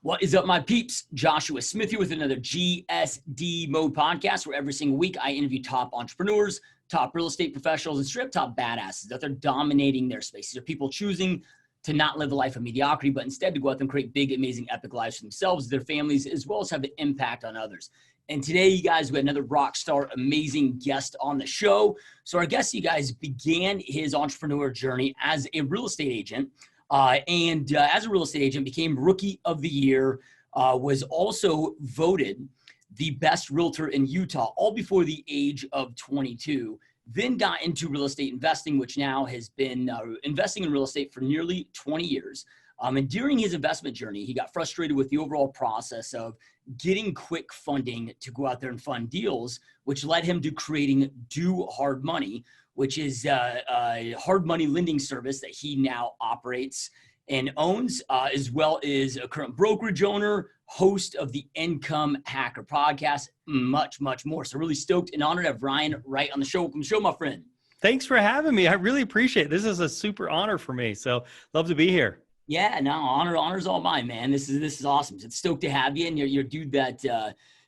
What is up, my peeps? Joshua Smith here with another GSDMode podcast, where every single week I interview top entrepreneurs, top real estate professionals, and strip top badasses that they're dominating their space. These are people choosing to not live a life of mediocrity, but instead to go out there and create big, amazing, epic lives for themselves, their families, as well as have an impact on others. And today, you guys, we had another rock star, amazing guest on the show. So our guest, you guys, began his entrepreneur journey as a real estate agent. And as a real estate agent, became Rookie of the Year, was also voted the best realtor in Utah, all before the age of 22. Then got into real estate investing, which now has been investing in real estate for nearly 20 years. And during his investment journey, he got frustrated with the overall process of getting quick funding to go out there and fund deals, which led him to creating Do Hard Money, which is a hard money lending service that he now operates and owns, as well as a current brokerage owner, host of the Income Hacker podcast, much, much more. So really stoked and honored to have Ryan Wright on the show. Welcome to the show, my friend. Thanks for having me. I really appreciate it. This is a super honor for me. So love to be here. Yeah, no, honor's all mine, man. This is awesome. So it's stoked to have you. And you're a dude that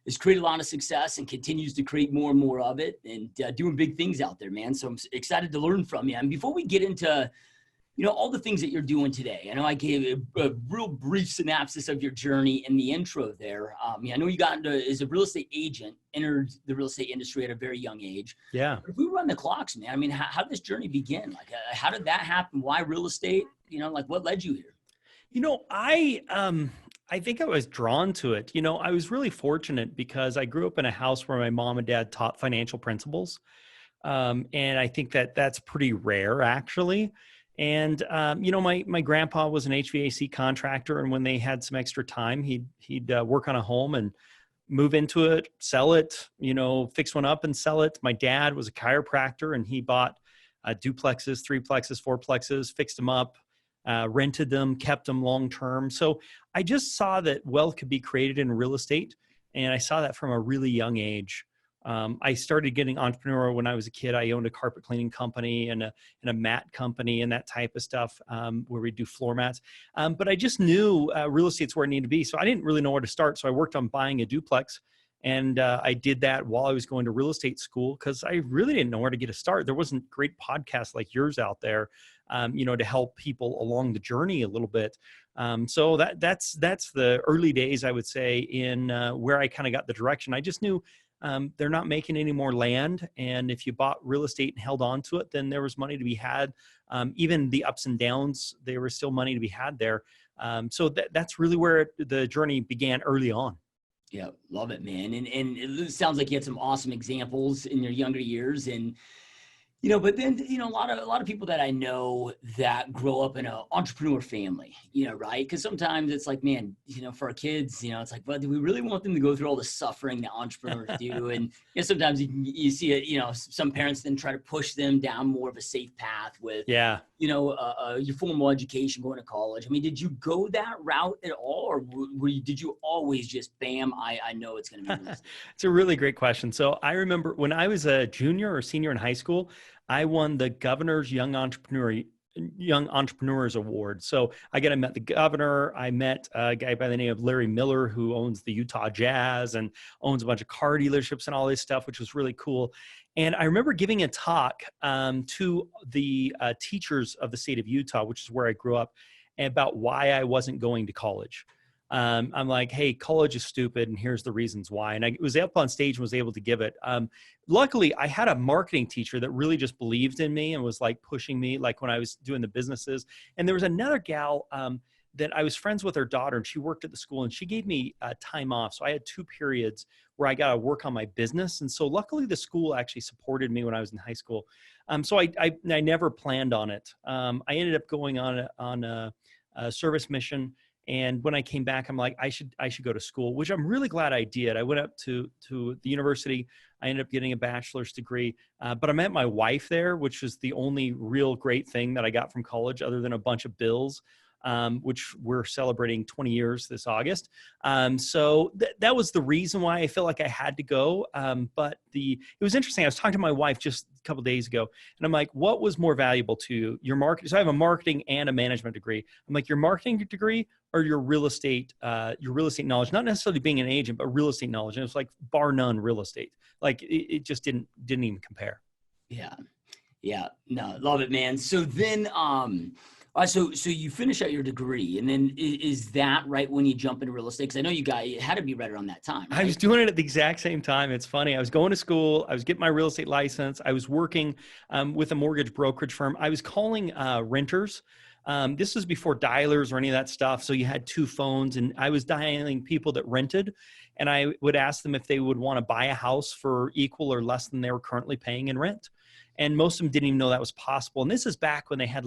has created a lot of success and continues to create more and more of it, and doing big things out there, man. So I'm excited to learn from you. And before we get into, all the things that you're doing today, I know I gave a real brief synopsis of your journey in the intro there. I know you got into, as a real estate agent, entered the real estate industry at a very young age. Yeah. But if we run the clocks, man, I mean, how did this journey begin? Like, how did that happen? Why real estate? What led you here? I think I was drawn to it. I was really fortunate because I grew up in a house where my mom and dad taught financial principles. And I think that that's pretty rare, actually. And, my grandpa was an HVAC contractor. And when they had some extra time, he'd work on a home and move into it, sell it, fix one up and sell it. My dad was a chiropractor, and he bought duplexes, threeplexes, fourplexes, fixed them up, rented them, kept them long-term. So I just saw that wealth could be created in real estate. And I saw that from a really young age. I started getting entrepreneurial when I was a kid. I owned a carpet cleaning company and a mat company and that type of stuff, where we do floor mats. But I just knew real estate's where I needed to be. So I didn't really know where to start. So I worked on buying a duplex. And I did that while I was going to real estate school, because I really didn't know where to get a start. There wasn't great podcasts like yours out there, to help people along the journey a little bit. So that's the early days, I would say, in where I kind of got the direction. I just knew they're not making any more land. And if you bought real estate and held on to it, then there was money to be had. Even the ups and downs, there was still money to be had there. So that's really where the journey began early on. Yeah, love it, man. And it sounds like you had some awesome examples in your younger years. And, but then, a lot of people that I know that grow up in an entrepreneur family, right? Because sometimes it's like, man, for our kids, it's like, but do we really want them to go through all the suffering that entrepreneurs do? And sometimes you see it, some parents then try to push them down more of a safe path with, your formal education, going to college. I mean, did you go that route at all? Or did you always just, bam, I know it's going to be this? It's a really great question. So I remember when I was a junior or senior in high school, I won the Governor's Young Entrepreneurs Award. So I met the governor. I met a guy by the name of Larry Miller, who owns the Utah Jazz and owns a bunch of car dealerships and all this stuff, which was really cool. And I remember giving a talk to the teachers of the state of Utah, which is where I grew up, about why I wasn't going to college. I'm like, hey, college is stupid, and here's the reasons why. And I was up on stage and was able to give it. Luckily, I had a marketing teacher that really just believed in me and was like pushing me, like when I was doing the businesses. And there was another gal that I was friends with, her daughter, and she worked at the school, and she gave me time off. So I had 2 periods where I got to work on my business. And so luckily the school actually supported me when I was in high school. So I never planned on it. I ended up going on a service mission. And when I came back, I'm like, I should go to school, which I'm really glad I did. I went up to the university. I ended up getting a bachelor's degree, but I met my wife there, which was the only real great thing that I got from college, other than a bunch of bills. which we're celebrating 20 years this August. So that was the reason why I felt like I had to go. But it was interesting. I was talking to my wife just a couple of days ago, and I'm like, what was more valuable to you? Your marketing? So I have a marketing and a management degree. I'm like, your marketing degree or your real estate knowledge, not necessarily being an agent, but real estate knowledge. And it was like bar none real estate. Like it just didn't even compare. Yeah. Yeah. No, love it, man. So then, so you finish out your degree, and then is that right when you jump into real estate? Because I know it had to be right around that time. Right? I was doing it at the exact same time. It's funny. I was going to school. I was getting my real estate license. I was working with a mortgage brokerage firm. I was calling renters. This was before dialers or any of that stuff. So you had two phones, and I was dialing people that rented, and I would ask them if they would want to buy a house for equal or less than they were currently paying in rent. And most of them didn't even know that was possible. And this is back when they had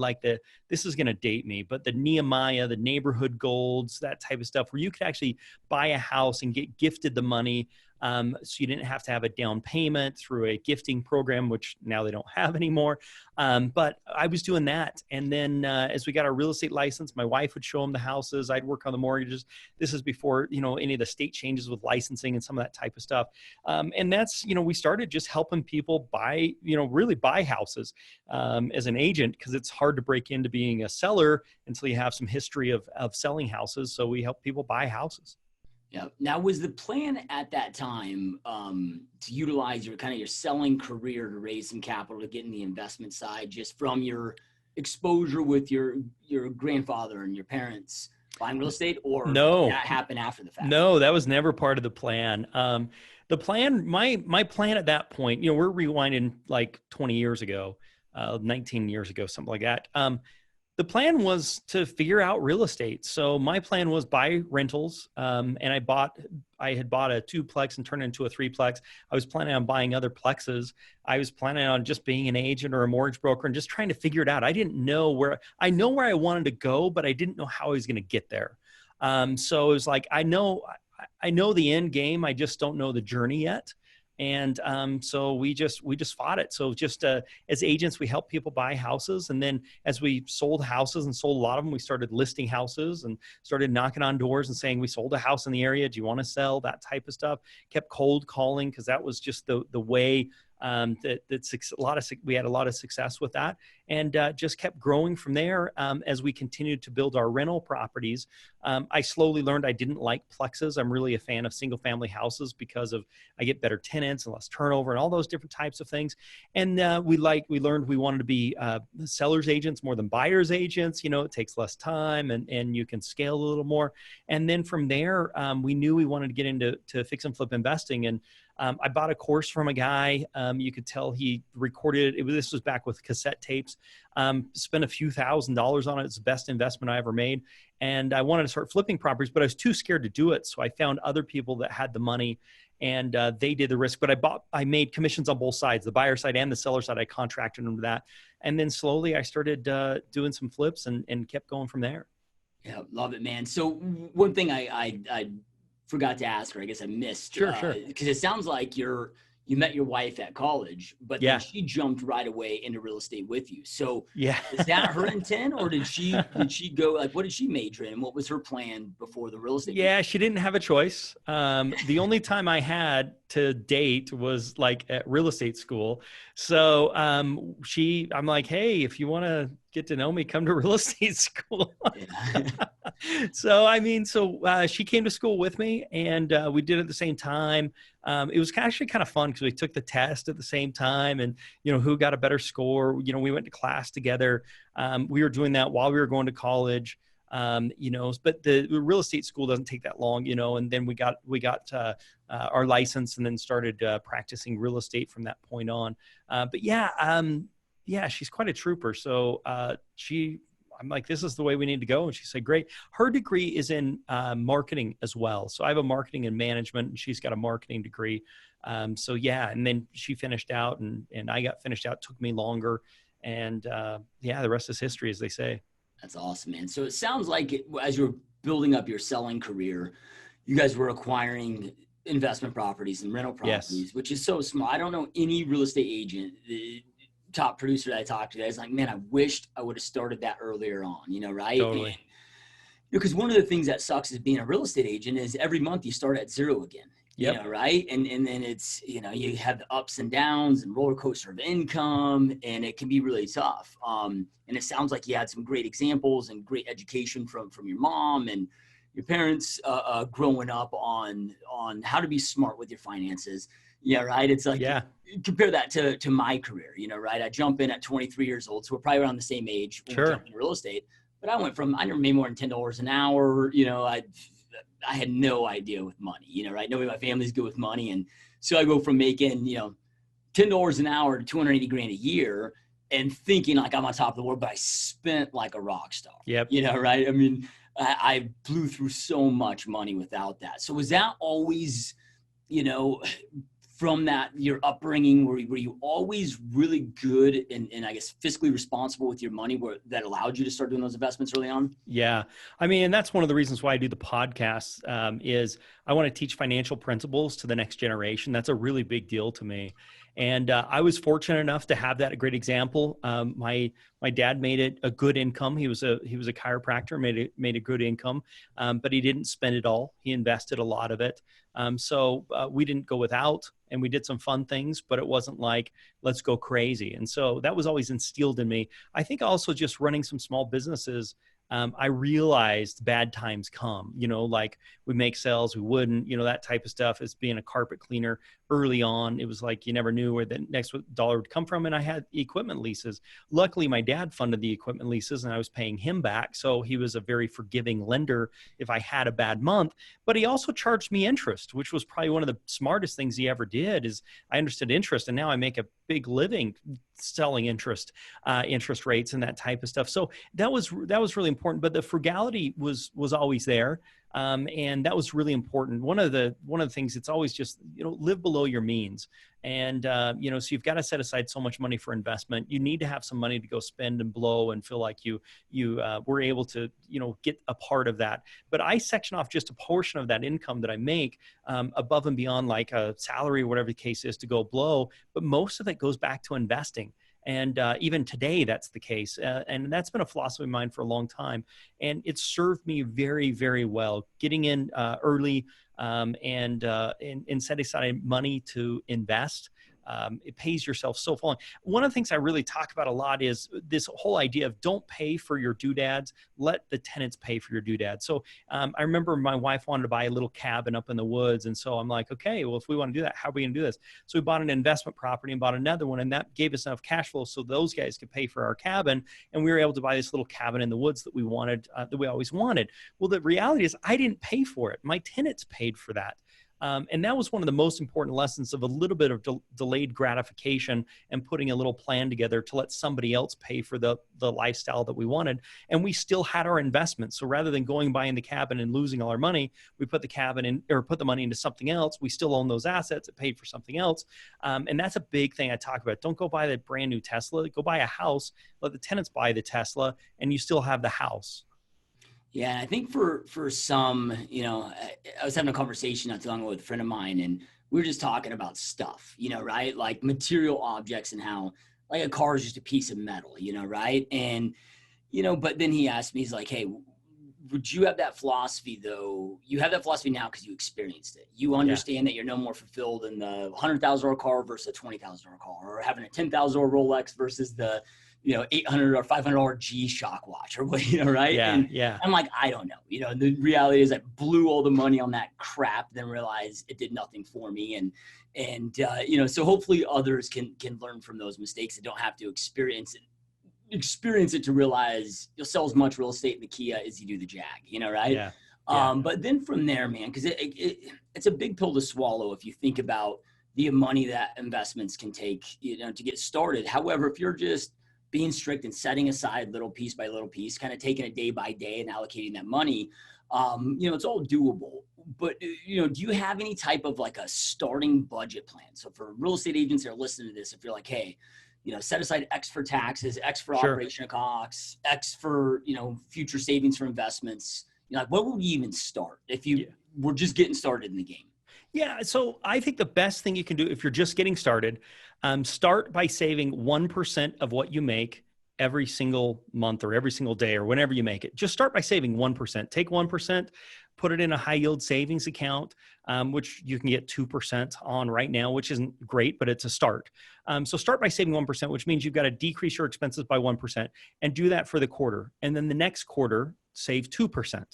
this is going to date me, but the Nehemiah, the neighborhood golds, that type of stuff, where you could actually buy a house and get gifted the money. So you didn't have to have a down payment through a gifting program, which now they don't have anymore. But I was doing that. And then as we got our real estate license, my wife would show them the houses. I'd work on the mortgages. This is before, any of the state changes with licensing and some of that type of stuff. And that's, we started just helping people buy, really buy houses as an agent, because it's hard to break into being a seller until you have some history of selling houses. So we help people buy houses. Yeah. Now, was the plan at that time to utilize your selling career to raise some capital to get in the investment side, just from your exposure with your grandfather and your parents buying real estate, or no, that happened after the fact? No, that was never part of the plan. The plan, my plan at that point, we're rewinding like 20 years ago, 19 years ago, something like that. The plan was to figure out real estate. So my plan was buy rentals. And I had bought a 2-plex and turned it into a 3-plex. I was planning on buying other plexes. I was planning on just being an agent or a mortgage broker and just trying to figure it out. I didn't know where I wanted to go, but I didn't know how I was going to get there. So it was like, I know the end game. I just don't know the journey yet. And so we just fought it. So just as agents, we help people buy houses. And then as we sold houses and sold a lot of them, we started listing houses and started knocking on doors and saying, we sold a house in the area. Do you want to sell? That type of stuff. Kept cold calling, because that was just the way we had a lot of success with that, and just kept growing from there. As we continued to build our rental properties, I slowly learned I didn't like plexes. I'm really a fan of single family houses because I get better tenants and less turnover and all those different types of things. And we learned we wanted to be sellers agents more than buyers agents. It takes less time and you can scale a little more. And then from there, we knew we wanted to get into fix and flip investing. And I bought a course from a guy. You could tell he recorded it. This was back with cassette tapes. Spent a few $1,000s on it. It's the best investment I ever made. And I wanted to start flipping properties, but I was too scared to do it. So I found other people that had the money, and they did the risk. But I made commissions on both sides, the buyer side and the seller side. I contracted them to that. And then slowly I started doing some flips and kept going from there. Yeah, love it, man. So one thing I forgot to ask, or I guess I missed. Sure. Because it sounds like you met your wife at college, but then she jumped right away into real estate with you. So is that her intent, or did she go, like, what did she major in, and what was her plan before the real estate? Yeah, she didn't have a choice. The only time I had to date was like at real estate school. So I'm like, hey, if you want to get to know me, come to real estate school. So she came to school with me, and we did it at the same time. It was actually kind of fun because we took the test at the same time, and who got a better score. We went to class together. We were doing that while we were going to college. But the real estate school doesn't take that long, and then we got our license and then started practicing real estate from that point on. She's quite a trooper. So I'm like, this is the way we need to go. And she said, great. Her degree is in marketing as well. So I have a marketing and management, and she's got a marketing degree. And then she finished out and I got finished out. It took me longer. And the rest is history, as they say. That's awesome, man. So it sounds like as you're building up your selling career, you guys were acquiring investment properties and rental properties, which is so small. I don't know any real estate agent, the top producer that I talked to, that's like, man, I wished I would have started that earlier on, right? Totally. Because one of the things that sucks is being a real estate agent is every month you start at zero again. Yep. You know, right? And then it's, you know, you have the ups and downs and roller coaster of income, and it can be really tough. And it sounds like you had some great examples and great education from your mom and your parents growing up on how to be smart with your finances. Yeah, right. It's like, Yeah. compare that to my career, you know, right? I jump in at 23 years old, so we're probably around the same age when we Sure. jump into real estate. But I went from, I never made more than $10 an hour. You know, I had no idea with money, you know, right? Nobody in my family's good with money. And so I go from making, you know, $10 an hour to 280 grand a year and thinking like I'm on top of the world, but I spent like a rock star. Yep. You know, right? I mean, I blew through so much money without that. So was that always, you know, from that, your upbringing, were you always really good and I guess fiscally responsible with your money that allowed you to start doing those investments early on? Yeah. I mean, and that's one of the reasons why I do the podcast, is I want to teach financial principles to the next generation. That's a really big deal to me. And I was fortunate enough to have that great example. My dad made it a good income. He was a chiropractor, made a good income, but he didn't spend it all. He invested a lot of it. So we didn't go without, and we did some fun things, but it wasn't like, let's go crazy. And so that was always instilled in me. I think also just running some small businesses, I realized bad times come, you know, like we make sales, we wouldn't, you know, that type of stuff. As being a carpet cleaner early on, it was like, you never knew where the next dollar would come from. And I had equipment leases. Luckily, my dad funded the equipment leases and I was paying him back. So he was a very forgiving lender if I had a bad month, but he also charged me interest, which was probably one of the smartest things he ever did. Is I understood interest, and now I make a big living selling interest rates and that type of stuff. So that was really important, but the frugality was always there. And that was really important. One of the things, it's always just, you know, live below your means. And, you know, so you've got to set aside so much money for investment. You need to have some money to go spend and blow and feel like you were able to, you know, get a part of that. But I section off just a portion of that income that I make above and beyond like a salary or whatever the case is to go blow. But most of it goes back to investing. And even today, that's the case. And that's been a philosophy of mine for a long time. And it's served me very, very well. Getting in early and setting aside money to invest. It pays yourself so full. One of the things I really talk about a lot is this whole idea of don't pay for your doodads, let the tenants pay for your doodads. So I remember my wife wanted to buy a little cabin up in the woods. And so I'm like, okay, well, if we want to do that, how are we going to do this? So we bought an investment property and bought another one. And that gave us enough cash flow so those guys could pay for our cabin. And we were able to buy this little cabin in the woods that we wanted, that we always wanted. Well, the reality is I didn't pay for it. My tenants paid for that. And that was one of the most important lessons of a little bit of delayed gratification and putting a little plan together to let somebody else pay for the lifestyle that we wanted. And we still had our investments. So rather than going buying the cabin and losing all our money, we put the cabin in or put the money into something else. We still own those assets. It paid for something else. And that's a big thing I talk about. Don't go buy the brand new Tesla. Go buy a house. Let the tenants buy the Tesla and you still have the house. Yeah, and I think for some, you know, I was having a conversation not too long ago with a friend of mine, and we were just talking about stuff, you know, right? Like material objects and how like a car is just a piece of metal, you know, right? And, you know, but then he asked me, he's like, hey, would you have that philosophy though? You have that philosophy now because you experienced it. You understand that you're no more fulfilled in the $100,000 car versus a $20,000 car, or having a $10,000 Rolex versus the, you know, $800 or $500 G-Shock watch or what, you know, right? Yeah, and yeah. I'm like, I don't know. You know, the reality is I blew all the money on that crap, then realized it did nothing for me. And you know, so hopefully others can learn from those mistakes and don't have to experience it to realize you'll sell as much real estate in the Kia as you do the Jag, you know, right? Yeah. Yeah. But then from there, man, because it's a big pill to swallow if you think about the money that investments can take, you know, to get started. However, if you're just being strict and setting aside little piece by little piece, kind of taking it day by day and allocating that money, you know, it's all doable. But, you know, do you have any type of like a starting budget plan? So for real estate agents that are listening to this, if you're like, hey, you know, set aside X for taxes, X for operational costs, X for, you know, future savings for investments, you know, like what would we even start if you were just getting started in the game? Yeah. So I think the best thing you can do if you're just getting started, start by saving 1% of what you make every single month or every single day or whenever you make it. Just start by saving 1%. Take 1%, put it in a high yield savings account, which you can get 2% on right now, which isn't great, but it's a start. So start by saving 1%, which means you've got to decrease your expenses by 1% and do that for the quarter. And then the next quarter, save 2%.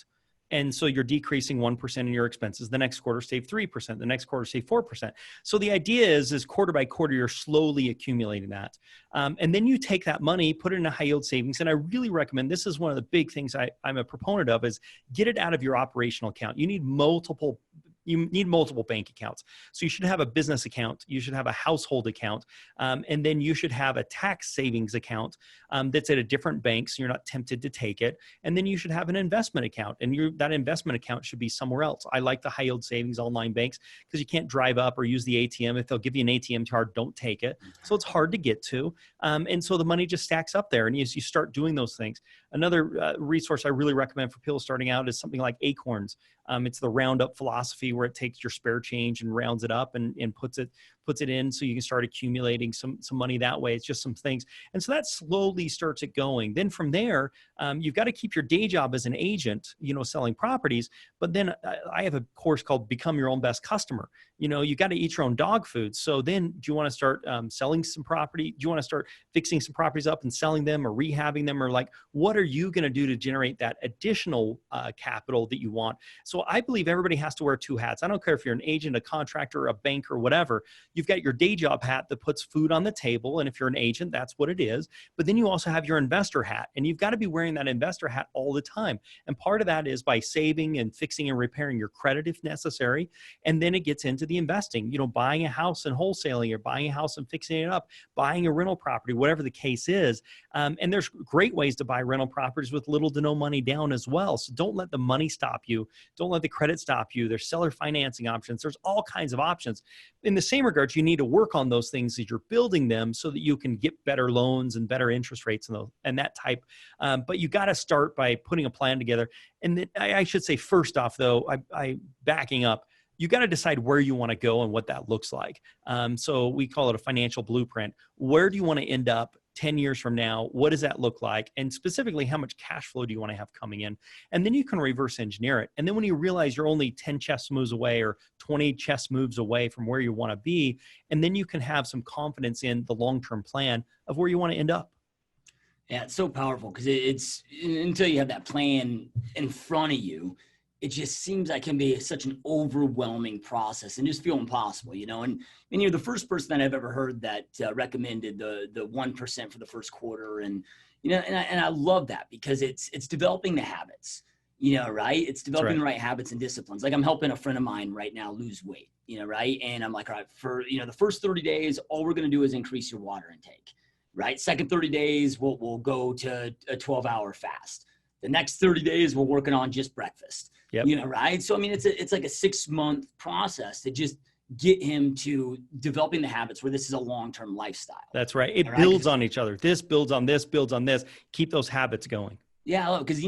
And so you're decreasing 1% in your expenses. The next quarter, save 3%. The next quarter, save 4%. So the idea is quarter by quarter, you're slowly accumulating that. And then you take that money, put it in a high yield savings. And I really recommend, this is one of the big things I'm a proponent of, is get it out of your operational account. You need multiple bank accounts. So you should have a business account. You should have a household account. And then you should have a tax savings account that's at a different bank, so you're not tempted to take it. And then you should have an investment account. And that investment account should be somewhere else. I like the high yield savings online banks because you can't drive up or use the ATM. If they'll give you an ATM card, don't take it. So it's hard to get to. And so the money just stacks up there. And you start doing those things. Another resource I really recommend for people starting out is something like Acorns. It's the roundup philosophy where it takes your spare change and rounds it up and puts it in so you can start accumulating some money that way. It's just some things. And so that slowly starts it going. Then from there, you've got to keep your day job as an agent, selling properties. But then I have a course called Become Your Own Best Customer. You got to eat your own dog food. So then do you want to start selling some property? Do you want to start fixing some properties up and selling them or rehabbing them? Or what are you going to do to generate that additional capital that you want? So I believe everybody has to wear two hats. I don't care if you're an agent, a contractor, a banker, whatever. You've got your day job hat that puts food on the table. And if you're an agent, that's what it is. But then you also have your investor hat. And you've got to be wearing that investor hat all the time. And part of that is by saving and fixing and repairing your credit if necessary. And then it gets into the investing, buying a house and wholesaling, or buying a house and fixing it up, buying a rental property, whatever the case is. And there's great ways to buy rental properties with little to no money down as well. So don't let the money stop you. Don't let the credit stop you. There's seller financing options. There's all kinds of options. In the same regards, you need to work on those things as you're building them so that you can get better loans and better interest rates and that type. But you got to start by putting a plan together. And then I should say, first off, though, I backing up, you got to decide where you want to go and what that looks like. So we call it a financial blueprint. Where do you want to end up 10 years from now? What does that look like? And specifically, how much cash flow do you want to have coming in? And then you can reverse engineer it. And then when you realize you're only 10 chess moves away or 20 chess moves away from where you want to be, and then you can have some confidence in the long-term plan of where you want to end up. Yeah, it's so powerful because it's until you have that plan in front of you, it just seems like it can be such an overwhelming process and just feel impossible, And you're the first person that I've ever heard that recommended the 1% for the first quarter, and I love that because it's developing the habits, right? It's developing the right habits and disciplines. Like I'm helping a friend of mine right now lose weight, right? And I'm like, all right, for the first 30 days, all we're going to do is increase your water intake, right? Second 30 days, we'll go to a 12-hour fast. The next 30 days, we're working on just breakfast. Yep. Right? So, it's like a 6-month process to just get him to developing the habits where this is a long-term lifestyle. That's right. It builds on each other. This builds on this, builds on this. Keep those habits going. Yeah, because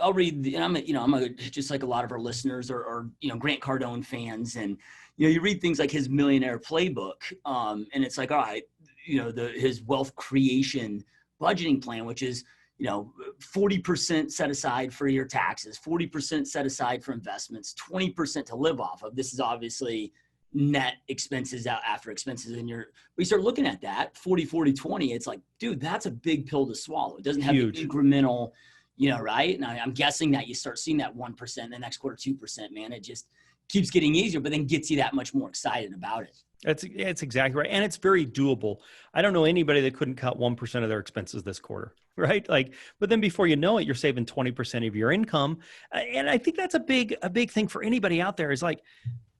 I'll read, and I'm just like a lot of our listeners or Grant Cardone fans, and you read things like his Millionaire Playbook, and it's like, all right, his wealth creation budgeting plan, which is 40% set aside for your taxes, 40% set aside for investments, 20% to live off of. This is obviously net expenses out after expenses. And we start looking at that 40, 40, 20. It's like, dude, that's a big pill to swallow. It doesn't have the incremental, right? And I'm guessing that you start seeing that 1%, the next quarter, 2%, man, it just keeps getting easier, but then gets you that much more excited about it. That's exactly right. And it's very doable. I don't know anybody that couldn't cut 1% of their expenses this quarter, right? But then before you know it, you're saving 20% of your income. And I think that's a big thing for anybody out there is like,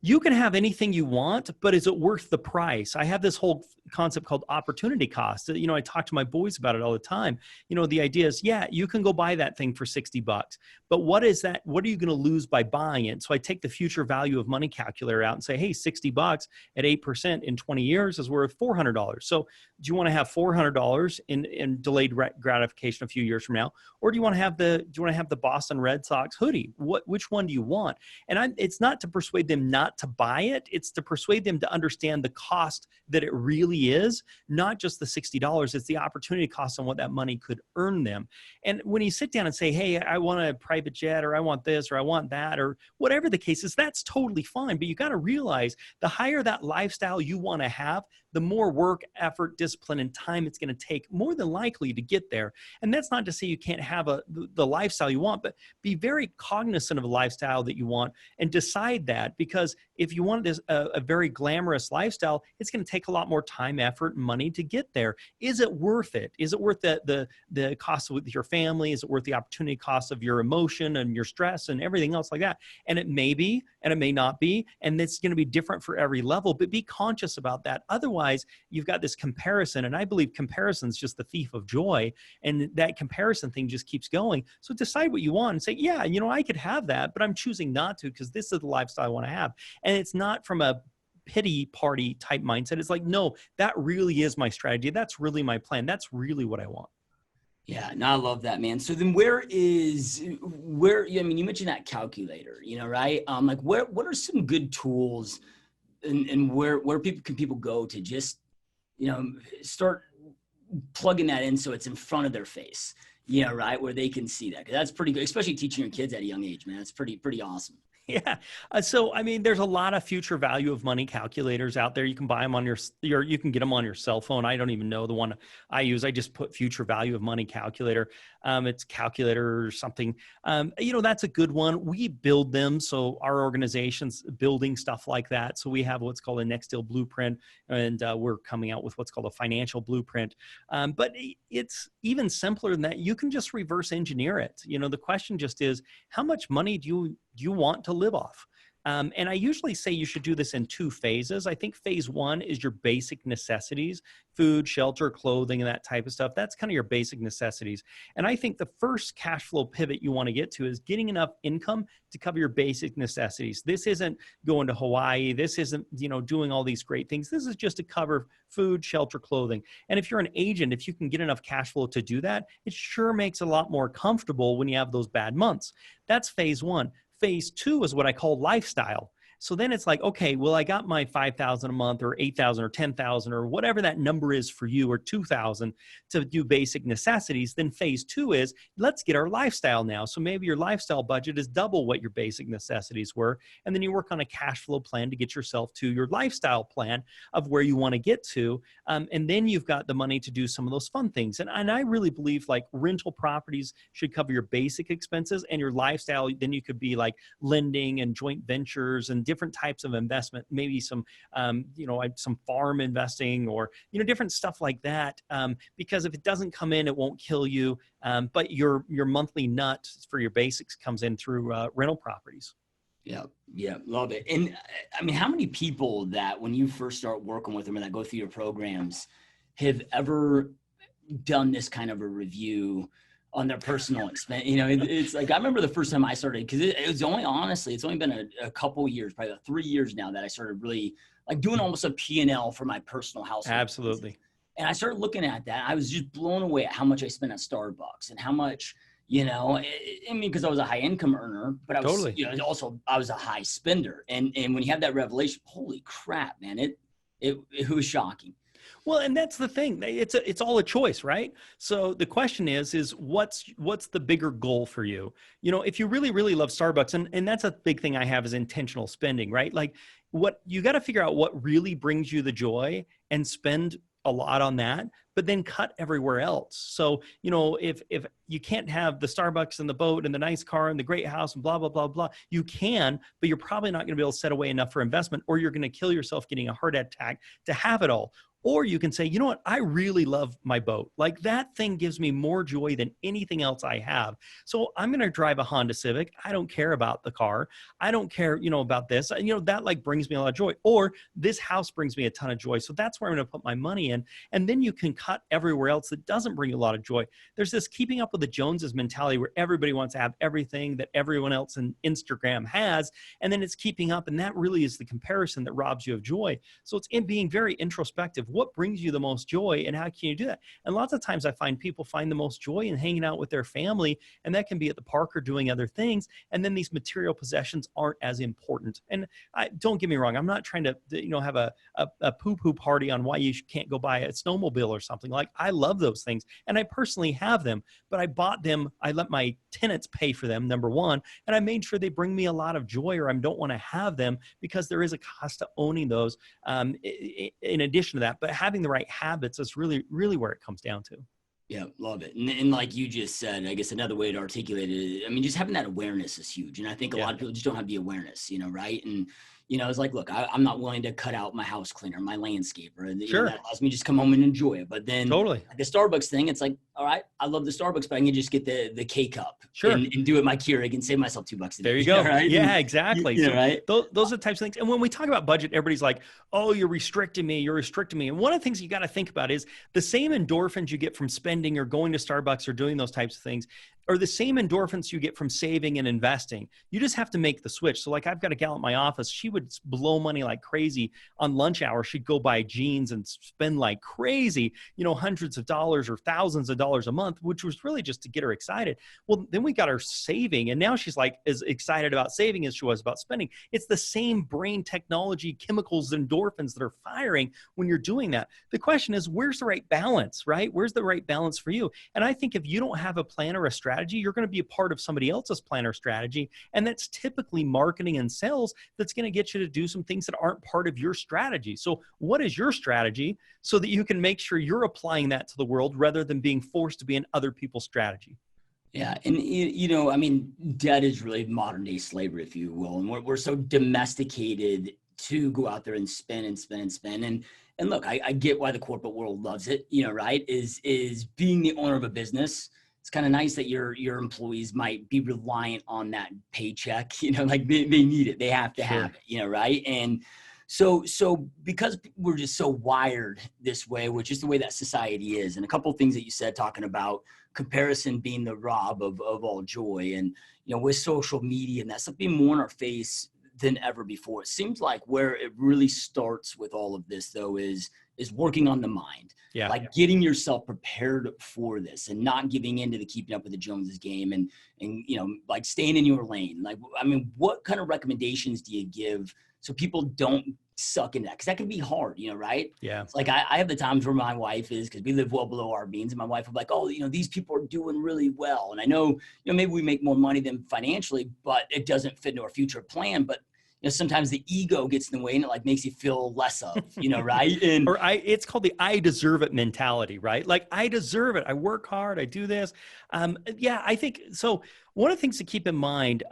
you can have anything you want, but is it worth the price? I have this whole concept called opportunity cost. I talk to my boys about it all the time. The idea is, yeah, you can go buy that thing for $60, but what is that? What are you going to lose by buying it? So I take the future value of money calculator out and say, hey, $60 at 8% in 20 years is worth $400. So do you want to have $400 in delayed gratification a few years from now? Or do you want to have the Boston Red Sox hoodie? Which one do you want? And it's not to persuade them not not to buy it. It's to persuade them to understand the cost that it really is, not just the $60. It's the opportunity cost on what that money could earn them. And when you sit down and say, hey, I want a private jet, or I want this, or I want that, or whatever the case is, that's totally fine. But you got to realize the higher that lifestyle you want to have, the more work, effort, discipline, and time it's going to take more than likely to get there. And that's not to say you can't have the lifestyle you want, but be very cognizant of a lifestyle that you want and decide that, because if you want this a very glamorous lifestyle, it's going to take a lot more time, effort, and money to get there. Is it worth it? Is it worth the cost with your family? Is it worth the opportunity cost of your emotion and your stress and everything else like that? And it may be, and it may not be, and it's going to be different for every level, but be conscious about that. Otherwise, you've got this comparison, and I believe comparison is just the thief of joy, and that comparison thing just keeps going. So decide what you want and say, yeah, I could have that, but I'm choosing not to because this is the lifestyle I want to have. And it's not from a pity party type mindset. It's like, no, that really is my strategy. That's really my plan. That's really what I want. Yeah, no, I love that, man. So then where, you mentioned that calculator, right? Like what are some good tools and where people go to just, start plugging that in so it's in front of their face, right? Where they can see that. 'Cause that's pretty good, especially teaching your kids at a young age, man. That's pretty awesome. Yeah. So, there's a lot of future value of money calculators out there. You can buy them on you can get them on your cell phone. I don't even know the one I use. I just put future value of money calculator. It's calculator or something. That's a good one. We build them. So our organization's building stuff like that. So we have what's called a next deal blueprint, and we're coming out with what's called a financial blueprint. But it's even simpler than that. You can just reverse engineer it. The question just is, how much money do you want to live off? And I usually say you should do this in 2 phases. I think phase 1 is your basic necessities, food, shelter, clothing, and that type of stuff. That's kind of your basic necessities. And I think the first cash flow pivot you want to get to is getting enough income to cover your basic necessities. This isn't going to Hawaii. This isn't, doing all these great things. This is just to cover food, shelter, clothing. And if you're an agent, if you can get enough cash flow to do that, it sure makes it a lot more comfortable when you have those bad months. That's phase 1. Phase 2 is what I call lifestyle. So then it's like, okay, well, I got my $5,000 a month or $8,000 or $10,000 or whatever that number is for you, or $2,000 to do basic necessities. Then phase 2 is, let's get our lifestyle now. So maybe your lifestyle budget is double what your basic necessities were. And then you work on a cash flow plan to get yourself to your lifestyle plan of where you want to get to. And then you've got the money to do some of those fun things. And I really believe like rental properties should cover your basic expenses, and your lifestyle, then you could be like lending and joint ventures and different types of investment, maybe some farm investing, or, different stuff like that. Because if it doesn't come in, it won't kill you. But your monthly nut for your basics comes in through rental properties. Yeah. Love it. And how many people that when you first start working with them and that go through your programs have ever done this kind of a review on their personal expense? It's like, I remember the first time I started, because it's only been a couple years, probably 3 years now, that I started really like doing almost a P&L for my personal household. Absolutely. And I started looking at that. I was just blown away at how much I spent at Starbucks and how much, because I was a high income earner, but I was, totally. Also I was a high spender. And when you have that revelation, holy crap, man, it was shocking. Well, and that's the thing. It's all a choice, right? So the question is what's the bigger goal for you? If you really, really love Starbucks, and that's a big thing I have, is intentional spending, right? Like, what you got to figure out what really brings you the joy and spend a lot on that, but then cut everywhere else. So, if you can't have the Starbucks and the boat and the nice car and the great house and blah, blah, blah, blah, you can, but you're probably not going to be able to set away enough for investment, or you're going to kill yourself getting a heart attack to have it all. Or you can say, you know what, I really love my boat. Like, that thing gives me more joy than anything else I have. So I'm going to drive a Honda Civic. I don't care about the car. I don't care, about this. That like brings me a lot of joy. Or this house brings me a ton of joy. So that's where I'm going to put my money in. And then you can cut everywhere else that doesn't bring you a lot of joy. There's this Keeping Up with with the Joneses mentality where everybody wants to have everything that everyone else in Instagram has, and then it's keeping up. And that really is the comparison that robs you of joy. So it's in being very introspective. What brings you the most joy, and how can you do that? And lots of times I find people find the most joy in hanging out with their family, and that can be at the park or doing other things. And then these material possessions aren't as important. And don't get me wrong, I'm not trying to have a poo-poo party on why you can't go buy a snowmobile or something. Like, I love those things, and I personally have them, but I bought them. I let my tenants pay for them, number one, and I made sure they bring me a lot of joy, or I don't want to have them because there is a cost to owning those. In addition to that, but having the right habits is really, really where it comes down to. Yeah, love it. And like you just said, I guess another way to articulate it, I mean, just having that awareness is huge. And I think a lot of people just don't have the awareness, right? And, it's like, look, I'm not willing to cut out my house cleaner, my landscaper. And sure. That allows me to just come home and enjoy it. But then totally, the Starbucks thing, it's like, all right, I love the Starbucks, but I can just get the K cup, sure, and do it my Keurig and save myself $2 a day. There you go. Right? Yeah, exactly. So right. Those are the types of things. And when we talk about budget, everybody's like, oh, you're restricting me. And one of the things you got to think about is the same endorphins you get from spending or going to Starbucks or doing those types of things are the same endorphins you get from saving and investing. You just have to make the switch. So like, I've got a gal at my office. She would blow money like crazy on lunch hour. She'd go buy jeans and spend like crazy, hundreds of dollars or thousands of dollars a month, which was really just to get her excited. Well, then we got her saving, and now she's like as excited about saving as she was about spending. It's the same brain technology, chemicals, endorphins that are firing when you're doing that. The question is, where's the right balance, right? Where's the right balance for you? And I think if you don't have a plan or a strategy, you're going to be a part of somebody else's plan or strategy. And that's typically marketing and sales that's going to get you to do some things that aren't part of your strategy. So what is your strategy so that you can make sure you're applying that to the world rather than being forced to be in other people's strategy? Yeah. And, I mean, debt is really modern day slavery, if you will. And we're so domesticated to go out there and spend and spend and spend. And look, I get why the corporate world loves it, right? Is being the owner of a business. It's kind of nice that your employees might be reliant on that paycheck, like they need it. They have to have it, right? And so because we're just so wired this way, which is the way that society is. And a couple of things that you said, talking about comparison being the rob of all joy. And, with social media and that stuff being more in our face than ever before. It seems like where it really starts with all of this, though, is working on the mind. Yeah. Like getting yourself prepared for this and not giving into the keeping up with the Joneses game and like staying in your lane. Like, I mean, what kind of recommendations do you give so people don't suck in that? Because that can be hard, right? Yeah. It's like I have the times where my wife is, because we live well below our means, and my wife will be like, oh, these people are doing really well. And I know, maybe we make more money than financially, but it doesn't fit into our future plan. But sometimes the ego gets in the way and it like makes you feel less of, right? And it's called the I deserve it mentality, right? Like, I deserve it. I work hard. I do this. I think so. One of the things to keep in mind,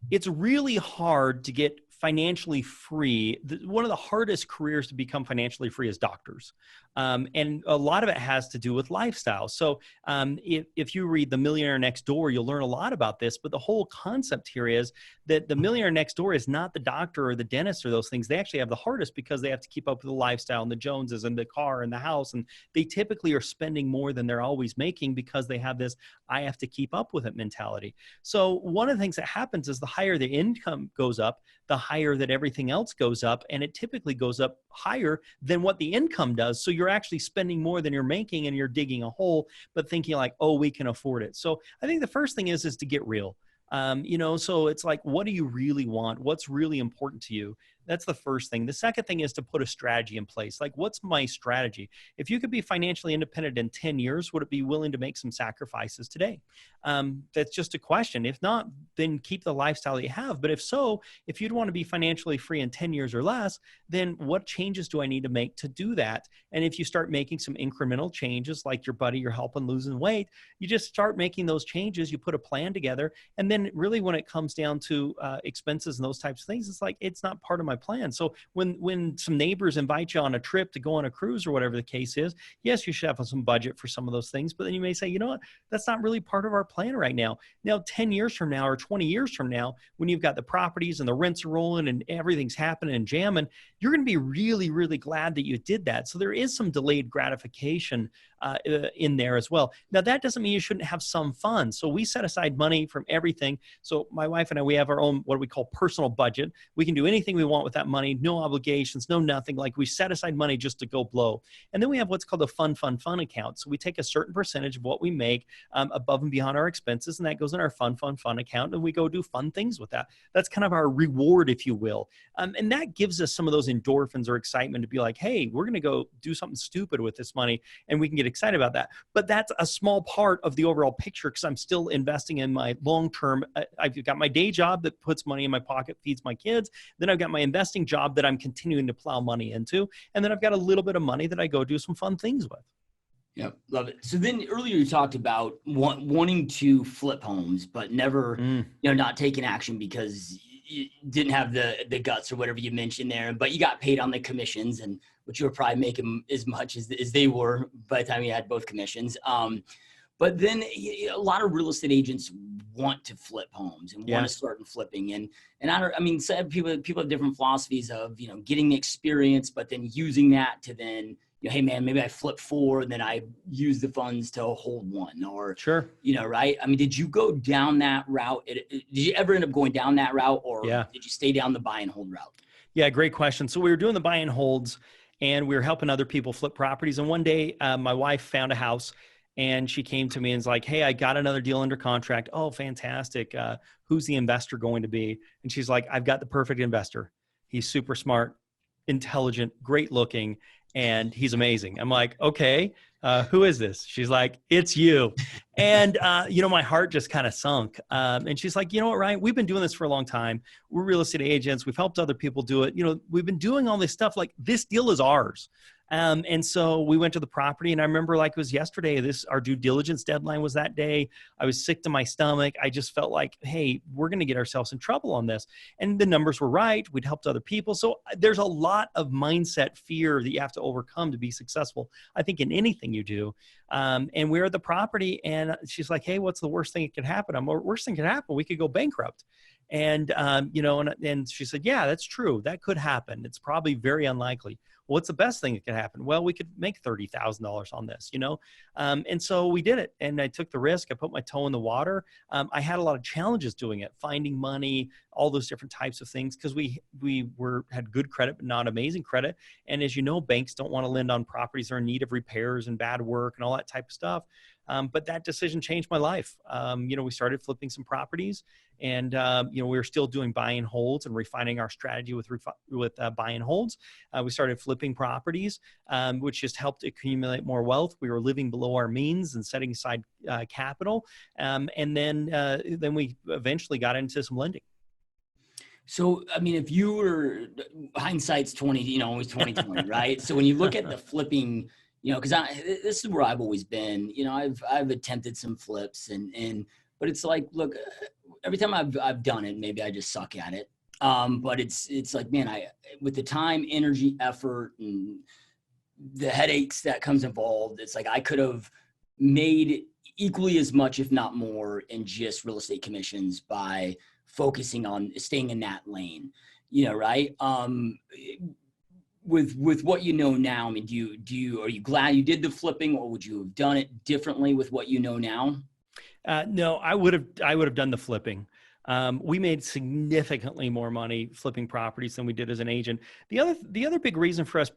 it's really hard to get financially free. One of the hardest careers to become financially free is doctors. And a lot of it has to do with lifestyle. So if you read The Millionaire Next Door, you'll learn a lot about this. But the whole concept here is that the millionaire next door is not the doctor or the dentist or those things. They actually have the hardest because they have to keep up with the lifestyle and the Joneses and the car and the house. And they typically are spending more than they're always making because they have this I have to keep up with it mentality. So one of the things that happens is the higher the income goes up, the higher that everything else goes up. And it typically goes up higher than what the income does. So you're actually spending more than you're making and you're digging a hole, but thinking like, oh, we can afford it. So I think the first thing is to get real. So it's like, what do you really want? What's really important to you? That's the first thing. The second thing is to put a strategy in place. Like, what's my strategy? If you could be financially independent in 10 years, would it be willing to make some sacrifices today? That's just a question. If not, then keep the lifestyle that you have. But if so, if you'd want to be financially free in 10 years or less, then what changes do I need to make to do that? And if you start making some incremental changes, like your buddy, you're helping losing weight, you just start making those changes, you put a plan together. And then really when it comes down to expenses and those types of things, it's like, it's not part of my plan. So when some neighbors invite you on a trip to go on a cruise or whatever the case is, yes, you should have some budget for some of those things, but then you may say, you know what, that's not really part of our plan right now. Now, 10 years from now or 20 years from now, when you've got the properties and the rents are rolling and everything's happening and jamming, you're going to be really, really glad that you did that. So there is some delayed gratification in there as well. Now, that doesn't mean you shouldn't have some fun. So we set aside money from everything. So my wife and I, we have our own, what we call personal budget. We can do anything we want with that money, no obligations, no nothing. Like we set aside money just to go blow. And then we have what's called a fun account. So we take a certain percentage of what we make above and beyond our expenses, and that goes in our fun account, and we go do fun things with that. That's kind of our reward, if you will. And that gives us some of those endorphins or excitement to be like, hey, we're going to go do something stupid with this money, and we can get excited about that. But that's a small part of the overall picture, because I'm still investing in my long-term. I've got my day job that puts money in my pocket, feeds my kids. Then I've got my investing job that I'm continuing to plow money into. And then I've got a little bit of money that I go do some fun things with. Yep, love it. So then earlier you talked about wanting to flip homes, but never, not taking action because you didn't have the guts or whatever you mentioned there, but you got paid on the commissions, and which you were probably making as much as they were by the time you had both commissions. But then a lot of real estate agents want to flip homes and want to start in flipping. And people have different philosophies of, getting the experience, but then using that to then, hey man, maybe I flip 4 and then I use the funds to hold 1, or, sure. Right. I mean, did you go down that route? Did you ever end up going down that route, or did you stay down the buy and hold route? Yeah, great question. So we were doing the buy and holds, and we were helping other people flip properties. And one day my wife found a house, and she came to me and was like, hey, I got another deal under contract. Oh, fantastic. Who's the investor going to be? And she's like, I've got the perfect investor. He's super smart, intelligent, great looking, and he's amazing. I'm like, okay, who is this? She's like, it's you. And, my heart just kind of sunk. And she's like, you know what, Ryan, we've been doing this for a long time. We're real estate agents. We've helped other people do it. We've been doing all this stuff. Like, this deal is ours. And so we went to the property, and I remember like it was yesterday, our due diligence deadline was that day. I was sick to my stomach. I just felt like, hey, we're going to get ourselves in trouble on this. And the numbers were right. We'd helped other people. So there's a lot of mindset fear that you have to overcome to be successful, I think, in anything you do. And we're at the property, and she's like, hey, what's the worst thing that could happen? Worst thing could happen. We could go bankrupt. And, and she said, yeah, that's true. That could happen. It's probably very unlikely. What's the best thing that could happen? Well, we could make $30,000 on this, and so we did it, and I took the risk. I put my toe in the water. I had a lot of challenges doing it, finding money, all those different types of things, because we had good credit, but not amazing credit. And as you know, banks don't want to lend on properties that are in need of repairs and bad work and all that type of stuff. But that decision changed my life. We started flipping some properties, and we were still doing buy and holds and refining our strategy with buy and holds. We started flipping properties, which just helped accumulate more wealth. We were living below our means and setting aside capital, and then we eventually got into some lending. So, I mean, if you were, hindsight's 20, always 2020, right? So when you look at the flipping, because this is where I've always been. I've attempted some flips, but it's like, look, every time I've done it, maybe I just suck at it. But it's like, man, with the time, energy, effort, and the headaches that comes involved, it's like I could have made equally as much, if not more, in just real estate commissions by focusing on staying in that lane, right? With what you know now, I mean, are you glad you did the flipping, or would you have done it differently with what you know now? No, I would have done the flipping. We made significantly more money flipping properties than we did as an agent. The other big reason for us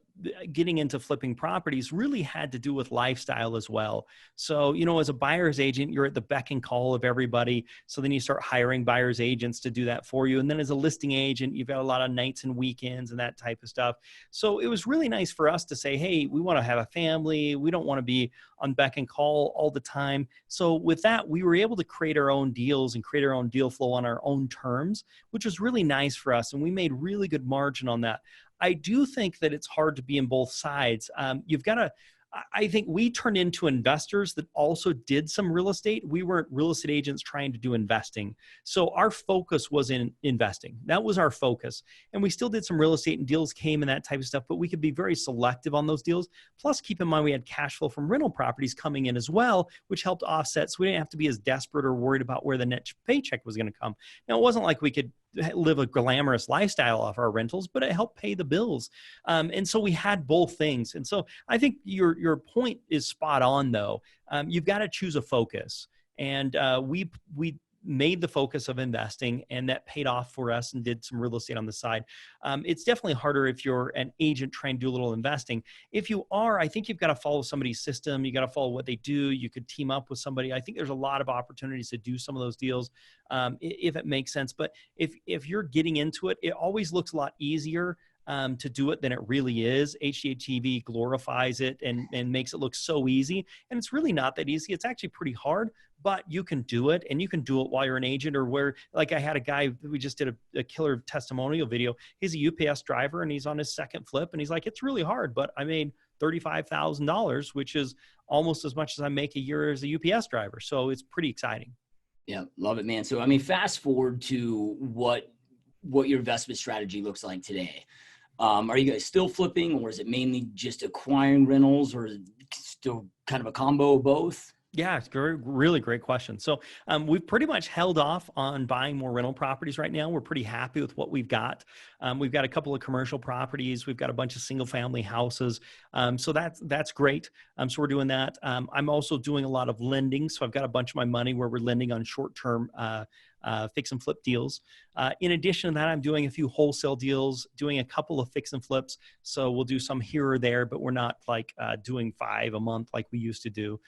getting into flipping properties really had to do with lifestyle as well. So, as a buyer's agent, you're at the beck and call of everybody. So then you start hiring buyer's agents to do that for you. And then as a listing agent, you've got a lot of nights and weekends and that type of stuff. So it was really nice for us to say, hey, we want to have a family. We don't want to be on beck and call all the time. So with that, we were able to create our own deals and create our own deal flow on our own terms, which was really nice for us. And we made really good margin on that. I do think that it's hard to be in both sides. You've got to, I think we turned into investors that also did some real estate. We weren't real estate agents trying to do investing. So our focus was in investing. That was our focus. And we still did some real estate, and deals came and that type of stuff, but we could be very selective on those deals. Plus, keep in mind, we had cash flow from rental properties coming in as well, which helped offset. So we didn't have to be as desperate or worried about where the net paycheck was going to come. Now, it wasn't like we could live a glamorous lifestyle off our rentals, but it helped pay the bills. And so we had both things. And so I think your point is spot on, though. You've got to choose a focus. And we made the focus of investing, and that paid off for us, and did some real estate on the side. It's definitely harder if you're an agent trying to do a little investing. If you are, I think you've got to follow somebody's system. You got to follow what they do. You could team up with somebody. I think there's a lot of opportunities to do some of those deals if it makes sense. But if you're getting into it, it always looks a lot easier to do it than it really is. HGTV glorifies it and makes it look so easy. And it's really not that easy. It's actually pretty hard, but you can do it, and you can do it while you're an agent, or where, like I had a guy, we just did a killer testimonial video. He's a UPS driver, and he's on his second flip, and he's like, it's really hard, but I made $35,000, which is almost as much as I make a year as a UPS driver. So it's pretty exciting. Yeah, love it, man. So, I mean, fast forward to what your investment strategy looks like today. Are you guys still flipping, or is it mainly just acquiring rentals, or is it still kind of a combo of both? Yeah, it's a really great question. So we've pretty much held off on buying more rental properties right now. We're pretty happy with what we've got. We've got a couple of commercial properties. We've got a bunch of single family houses. So that's great. So we're doing that. I'm also doing a lot of lending. So I've got a bunch of my money where we're lending on short-term fix and flip deals. In addition to that, I'm doing a few wholesale deals, doing a couple of fix and flips. So we'll do some here or there, but we're not like doing 5 a month like we used to do.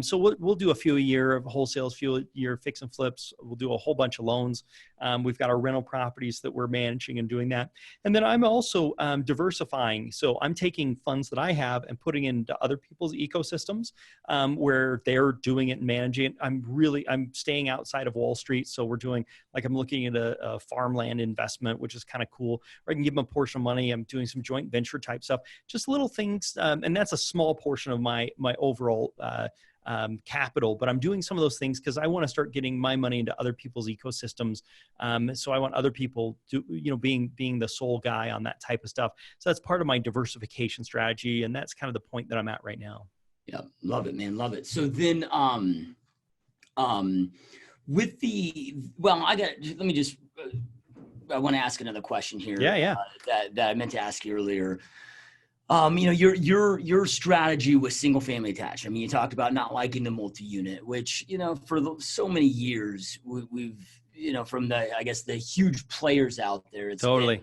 So we'll do a few a year of wholesales, few a year fix and flips. We'll do a whole bunch of loans. We've got our rental properties that we're managing and doing that. And then I'm also diversifying. So I'm taking funds that I have and putting into other people's ecosystems where they're doing it and managing it. I'm staying outside of Wall Street. So we're doing, like, I'm looking at a farmland investment, which is kind of cool. Or I can give them a portion of money. I'm doing some joint venture type stuff, just little things. And that's a small portion of my overall capital, but I'm doing some of those things because I want to start getting my money into other people's ecosystems. So I want other people to, being the sole guy on that type of stuff. So that's part of my diversification strategy. And that's kind of the point that I'm at right now. Yeah. Love it, man. Love it. So then, with I want to ask another question here. Yeah. That I meant to ask you earlier. Your strategy with single family attached. I mean, you talked about not liking the multi-unit, which, for so many years we've, from the huge players out there. It's totally.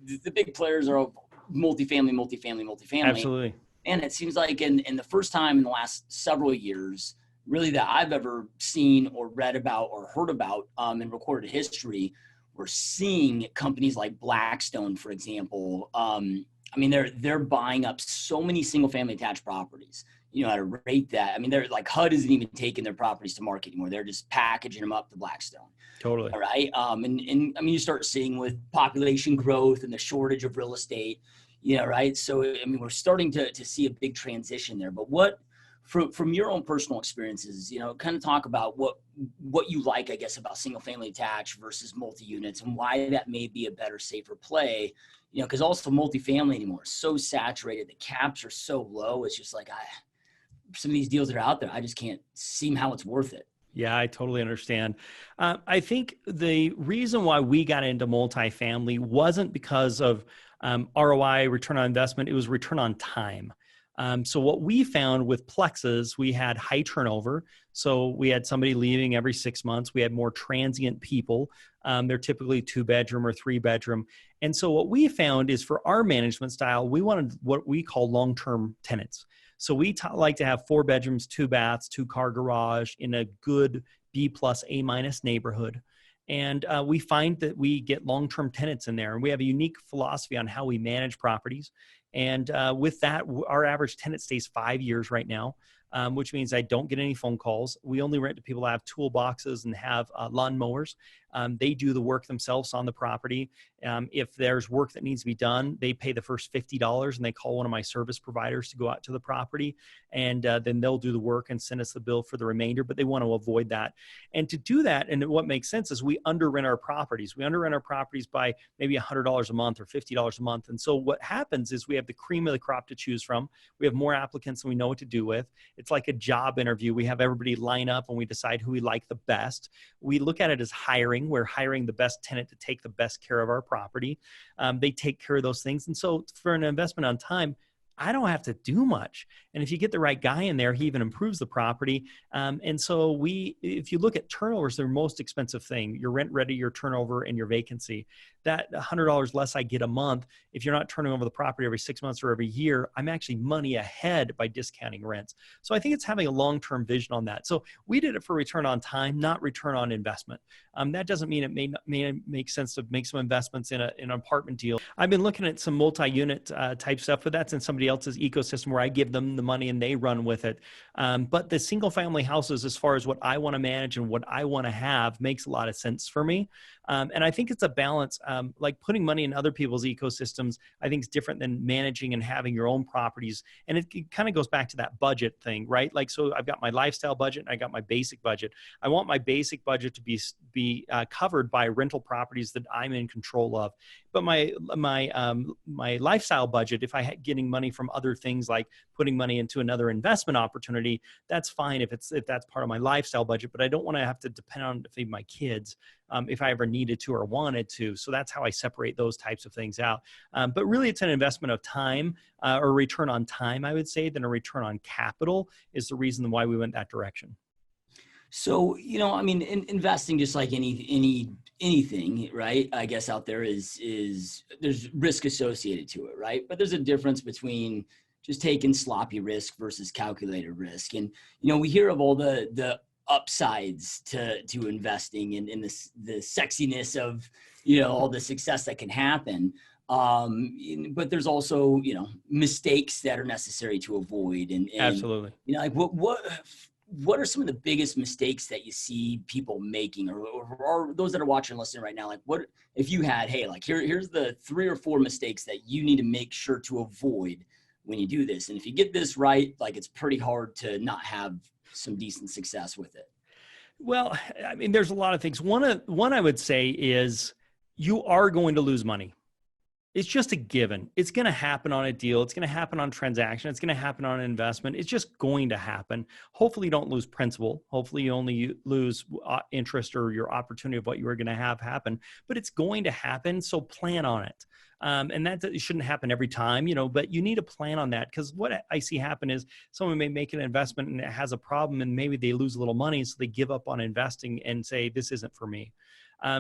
The big players are multifamily. Absolutely. And it seems like in the first time in the last several years, really, that I've ever seen or read about or heard about in recorded history, we're seeing companies like Blackstone, for example. I mean, they're buying up so many single family attached properties. You know how to rate that. I mean, they're like, HUD isn't even taking their properties to market anymore. They're just packaging them up to Blackstone. Totally. All right. And I mean, you start seeing with population growth and the shortage of real estate, right. So, I mean, we're starting to see a big transition there, but from your own personal experiences, kind of talk about what you like, I guess, about single family attached versus multi-units, and why that may be a better, safer play, because also multifamily anymore is so saturated. The caps are so low. It's just like, some of these deals that are out there, I just can't see how it's worth it. Yeah, I totally understand. I think the reason why we got into multifamily wasn't because of ROI, return on investment. It was return on time. So what we found with Plexes, we had high turnover. So we had somebody leaving every 6 months. We had more transient people. They're typically 2-bedroom or 3-bedroom. And so what we found is, for our management style, we wanted what we call long-term tenants. So we like to have 4 bedrooms, 2 baths, 2-car garage in a good B+, A- neighborhood. And we find that we get long-term tenants in there, and we have a unique philosophy on how we manage properties. And with that, our average tenant stays 5 years right now, which means I don't get any phone calls. We only rent to people that have toolboxes and have lawn mowers. They do the work themselves on the property. If there's work that needs to be done, they pay the first $50 and they call one of my service providers to go out to the property. And then they'll do the work and send us the bill for the remainder, but they want to avoid that. And to do that, and what makes sense is we under-rent our properties. We under-rent our properties by maybe $100 a month or $50 a month. And so what happens is we have the cream of the crop to choose from. We have more applicants than we know what to do with. It's like a job interview. We have everybody line up and we decide who we like the best. We look at it as hiring. We're hiring the best tenant to take the best care of our property. They take care of those things. And so for an investment on time, I don't have to do much. And if you get the right guy in there, he even improves the property. And so if you look at turnovers, they're the most expensive thing. Your rent ready, your turnover, and your vacancy. That $100 less I get a month, if you're not turning over the property every 6 months or every year, I'm actually money ahead by discounting rents. So I think it's having a long-term vision on that. So we did it for return on time, not return on investment. That doesn't mean it may make sense to make some investments in an apartment deal. I've been looking at some multi-unit type stuff, but that's in somebody else's ecosystem where I give them the money and they run with it. But the single family houses, as far as what I want to manage and what I want to have, makes a lot of sense for me. And I think it's a balance. Like putting money in other people's ecosystems, I think is different than managing and having your own properties. And it kind of goes back to that budget thing, right? Like, so I've got my lifestyle budget and I got my basic budget. I want my basic budget to be covered by rental properties that I'm in control of. But my lifestyle budget, if I getting money from other things like putting money into another investment opportunity, that's fine if that's part of my lifestyle budget. But I don't want to have to depend on it to feed my kids if I ever needed to or wanted to. So that's how I separate those types of things out. But really, it's an investment of time or return on time, I would say, than a return on capital is the reason why we went that direction. So, I mean, investing, just like anything, right? I guess out there is there's risk associated to it, right? But there's a difference between just taking sloppy risk versus calculated risk. And, we hear of all the upsides to investing and the sexiness of, all the success that can happen. But there's also, mistakes that are necessary to avoid. And Absolutely. Like what are some of the biggest mistakes that you see people making, or those that are watching and listening right now? Like, what if you had, hey, like here's the 3 or 4 mistakes that you need to make sure to avoid when you do this, and if you get this right, like, it's pretty hard to not have some decent success with it. Well, I mean, there's a lot of things. One I would say is you are going to lose money. It's just a given. It's going to happen on a deal. It's going to happen on a transaction. It's going to happen on an investment. It's just going to happen. Hopefully you don't lose principal. Hopefully you only lose interest or your opportunity of what you were going to have happen, but it's going to happen. So plan on it. And that shouldn't happen every time, but you need to plan on that, because what I see happen is someone may make an investment and it has a problem and maybe they lose a little money. So they give up on investing and say, this isn't for me.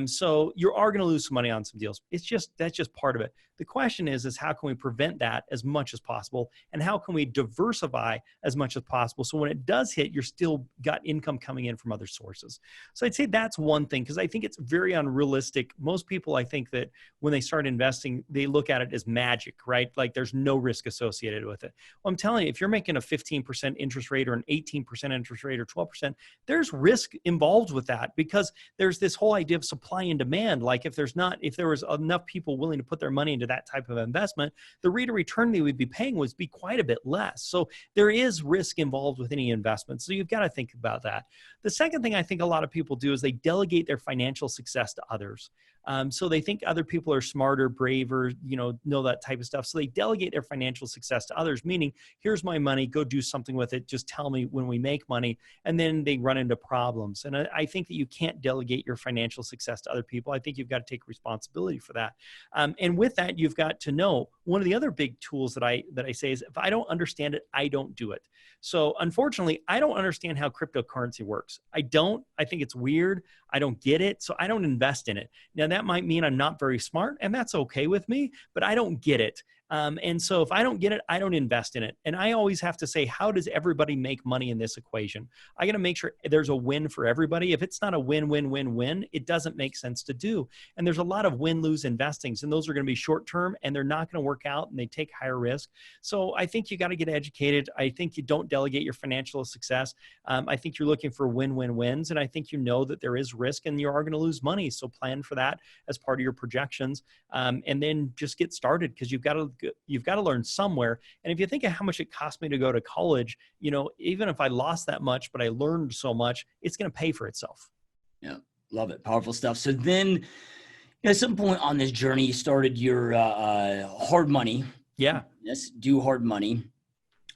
So you are going to lose some money on some deals. That's just part of it. The question is how can we prevent that as much as possible? And how can we diversify as much as possible? So when it does hit, you're still got income coming in from other sources. So I'd say that's one thing, because I think it's very unrealistic. Most people, I think that when they start investing, they look at it as magic, right? Like there's no risk associated with it. Well, I'm telling you, if you're making a 15% interest rate or an 18% interest rate or 12%, there's risk involved with that, because there's this whole idea of supply and demand. Like if there was enough people willing to put their money into that type of investment, the rate of return they would be paying would be quite a bit less. So there is risk involved with any investment. So you've got to think about that. The second thing I think a lot of people do is they delegate their financial success to others. So they think other people are smarter, braver, know that type of stuff. So they delegate their financial success to others, meaning here's my money, go do something with it. Just tell me when we make money. And then they run into problems. And I think that you can't delegate your financial success to other people. I think you've got to take responsibility for that. And with that, you've got to know, one of the other big tools that I say is, if I don't understand it, I don't do it. So unfortunately, I don't understand how cryptocurrency works. I think it's weird. I don't get it. So I don't invest in it. Now that might mean I'm not very smart, and that's okay with me, but I don't get it. And so if I don't get it, I don't invest in it. And I always have to say, how does everybody make money in this equation? I got to make sure there's a win for everybody. If it's not a win, win, win, win, it doesn't make sense to do. And there's a lot of win-lose investings, and those are going to be short-term, and they're not going to work out, and they take higher risk. So I think you got to get educated. I think you don't delegate your financial success. I think you're looking for win-win-wins, and I think you know that there is risk and you are going to lose money. So plan for that as part of your projections, and then just get started, because you've got to learn somewhere. And if you think of how much it cost me to go to college, even if I lost that much, but I learned so much, it's going to pay for itself. Yeah, love it. Powerful stuff. So then at some point on this journey, you started your hard money. Yeah. Yes, do hard money.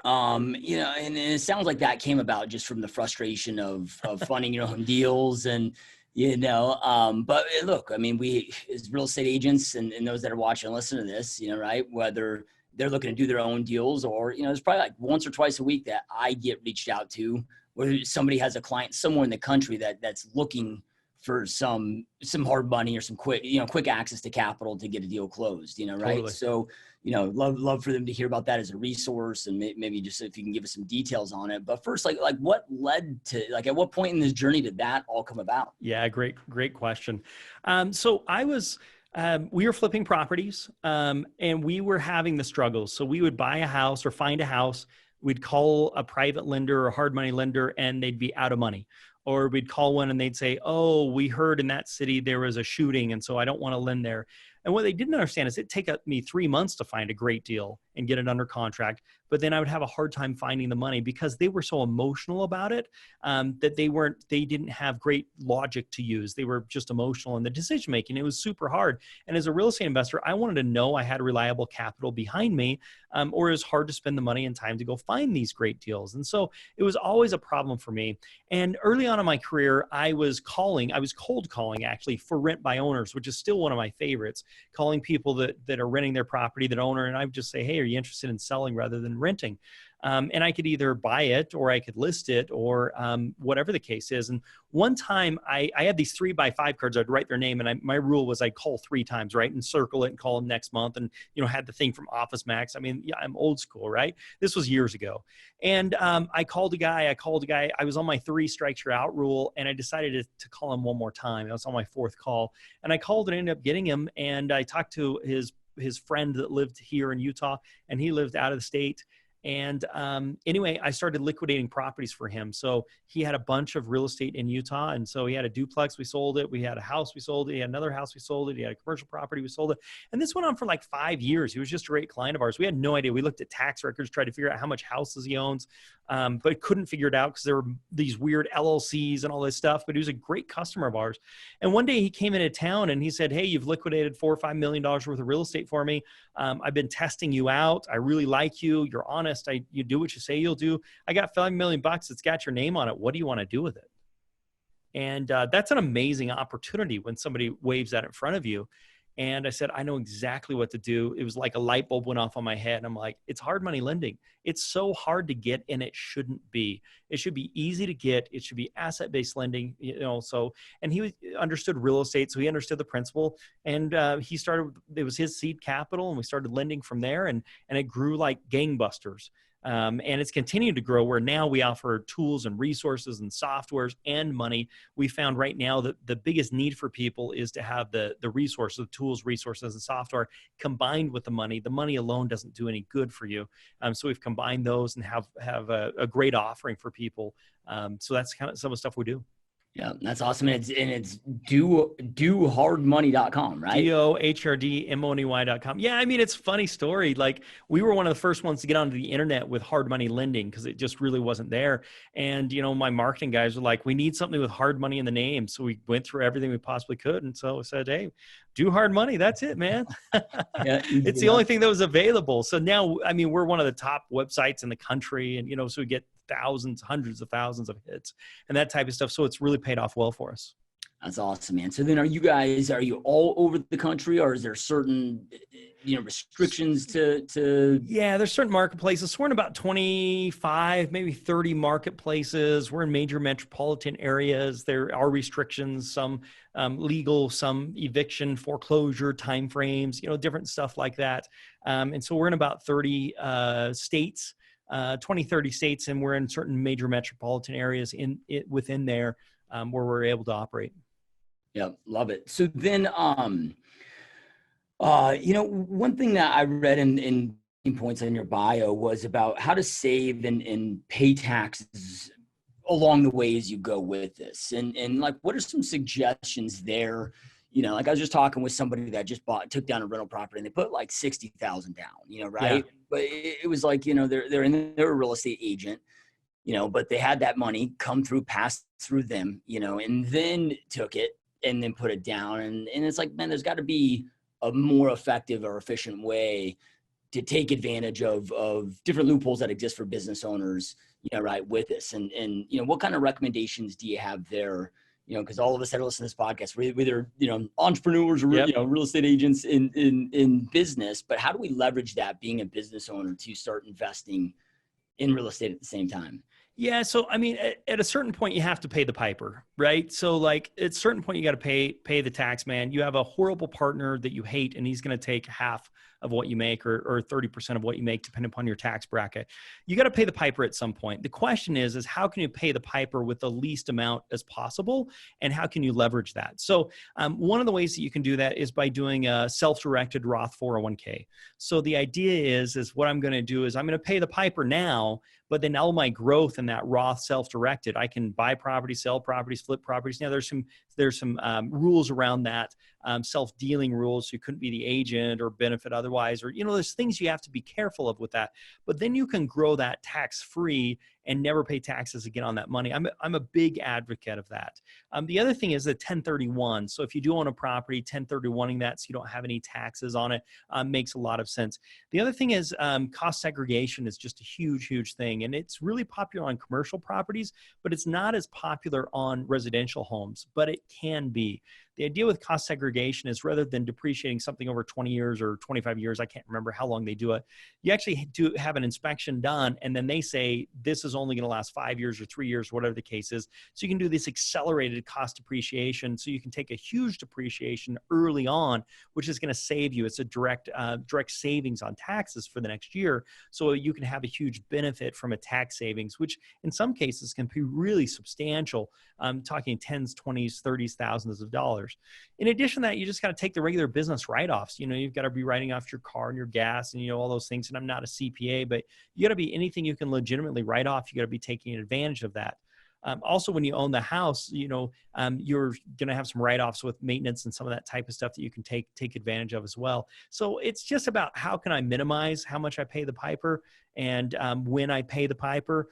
And it sounds like that came about just from the frustration of funding your own deals and, but look, I mean, we as real estate agents and those that are watching and listening to this, right, whether they're looking to do their own deals or, there's probably like once or twice a week that I get reached out to, where somebody has a client somewhere in the country that's looking for some hard money or some quick access to capital to get a deal closed, right? Totally. So, love for them to hear about that as a resource, and maybe just if you can give us some details on it. But first, like what led to, at what point in this journey did that all come about? Yeah, great question. So I was, we were flipping properties, and we were having the struggles. So we would buy a house or find a house. We'd call a private lender or a hard money lender, and they'd be out of money. Or we'd call one and they'd say, oh, we heard in that city there was a shooting, and so I don't want to lend there. And what they didn't understand is it'd take me 3 months to find a great deal and get it under contract. But then I would have a hard time finding the money because they were so emotional about it, that they didn't have great logic to use. They were just emotional in the decision making. It was super hard. And as a real estate investor, I wanted to know I had reliable capital behind me, or it was hard to spend the money and time to go find these great deals. And so it was always a problem for me. And early on in my career, I was cold calling actually for rent by owners, which is still one of my favorites, calling people that are renting their property, that owner. And I would just say, hey, are you interested in selling rather than renting? And I could either buy it or I could list it or whatever the case is. And one time I had these 3x5 cards. I'd write their name, and my rule was I'd call 3 times, right? And circle it and call them next month. And, had the thing from Office Max. I mean, yeah, I'm old school, right? This was years ago. And I called a guy. I was on my 3 strikes you're out rule, and I decided to call him one more time. I was on my 4th call, and I called and ended up getting him. And I talked to his friend that lived here in Utah, and he lived out of the state. And anyway, I started liquidating properties for him. So he had a bunch of real estate in Utah. And so he had a duplex, we sold it. We had a house, we sold it. He had another house, we sold it. He had a commercial property, we sold it. And this went on for like 5 years. He was just a great client of ours. We had no idea. We looked at tax records, tried to figure out how much houses he owns, but couldn't figure it out because there were these weird LLCs and all this stuff. But he was a great customer of ours. And one day he came into town and he said, hey, you've liquidated $4 or $5 million worth of real estate for me. I've been testing you out. I really like you. You're honest. You do what you say you'll do. I got $5 million. It's got your name on it. What do you want to do with it? And that's an amazing opportunity when somebody waves that in front of you. And I said, I know exactly what to do. It was like a light bulb went off on my head. And I'm like, it's hard money lending. It's so hard to get, and it shouldn't be. It should be easy to get. It should be asset-based lending, so, and he understood real estate. So he understood the principle, and it was his seed capital, and we started lending from there, and it grew like gangbusters. And it's continued to grow, where now we offer tools and resources and softwares and money. We found right now that the biggest need for people is to have the resources, the tools, resources, and software combined with the money. The money alone doesn't do any good for you. So we've combined those and have a great offering for people. So that's kind of some of the stuff we do. Yeah, that's awesome. And it's dohardmoney.com, right? DOHRDMONEY.com. Yeah, I mean, it's a funny story. Like, we were one of the first ones to get onto the internet with hard money lending because it just really wasn't there. And, my marketing guys were like, we need something with hard money in the name. So we went through everything we possibly could. And so I said, hey, do hard money. That's it, man. Yeah, it's the only thing that was available. So now, I mean, we're one of the top websites in the country. And, so we get thousands, hundreds of thousands of hits and that type of stuff. So it's really paid off well for us. That's awesome, man. So then are you all over the country, or is there certain, restrictions to, Yeah, there's certain marketplaces. So we're in about 25, maybe 30 marketplaces. We're in major metropolitan areas. There are restrictions, some legal, some eviction, foreclosure, timeframes, different stuff like that. And so we're in about 30 states, 20, 30 states, and we're in certain major metropolitan areas within there where we're able to operate. yeah, love it. So then, one thing that I read in points on your bio was about how to save and pay taxes along the way as you go with this. And like, what are some suggestions there? Like I was just talking with somebody that just took down a rental property and they put like 60,000 down, right? Yeah. But it was like, they're a real estate agent, but they had that money come through, pass through them, and then took it and then put it down. And it's like, man, there's got to be a more effective or efficient way to take advantage of different loopholes that exist for business owners, right, with this. And what kind of recommendations do you have there? Because all of us that listen to this podcast, we're either, entrepreneurs or, Yep. real estate agents in business, but how do we leverage that being a business owner to start investing in real estate at the same time? Yeah. So, I mean, at a certain point, you have to pay the piper, right? So like at a certain point, you got to pay the tax man. You have a horrible partner that you hate, and he's going to take half of what you make or 30% of what you make, depending upon your tax bracket. You got to pay the piper at some point. The question is how can you pay the piper with the least amount as possible? And how can you leverage that? So one of the ways that you can do that is by doing a self-directed Roth 401k. So the idea is what I'm going to do is I'm going to pay the piper now, but then all my growth in that Roth self-directed, I can buy properties, sell properties, flip properties. Now there's some rules around that, self-dealing rules. You couldn't be the agent or benefit otherwise, or, there's things you have to be careful of with that, but then you can grow that tax-free and never pay taxes again on that money. I'm a big advocate of that. The other thing is the 1031. So if you do own a property, 1031ing that so you don't have any taxes on it makes a lot of sense. The other thing is cost segregation is just a huge, huge thing. And it's really popular on commercial properties, but it's not as popular on residential homes, but it can be. The idea with cost segregation is rather than depreciating something over 20 years or 25 years, I can't remember how long they do it, you actually do have an inspection done, and then they say this is only going to last 5 years or 3 years, whatever the case is. So you can do this accelerated cost depreciation, so you can take a huge depreciation early on, which is going to save you. It's a direct savings on taxes for the next year, so you can have a huge benefit from a tax savings, which in some cases can be really substantial. I'm talking tens, 20s, 30s, thousands of dollars. In addition to that, you just got to take the regular business write-offs. You've got to be writing off your car and your gas and, all those things. And I'm not a CPA, but you got to be anything you can legitimately write off. You got to be taking advantage of that. Also, when you own the house, you're going to have some write-offs with maintenance and some of that type of stuff that you can take advantage of as well. So it's just about how can I minimize how much I pay the piper and when I pay the piper,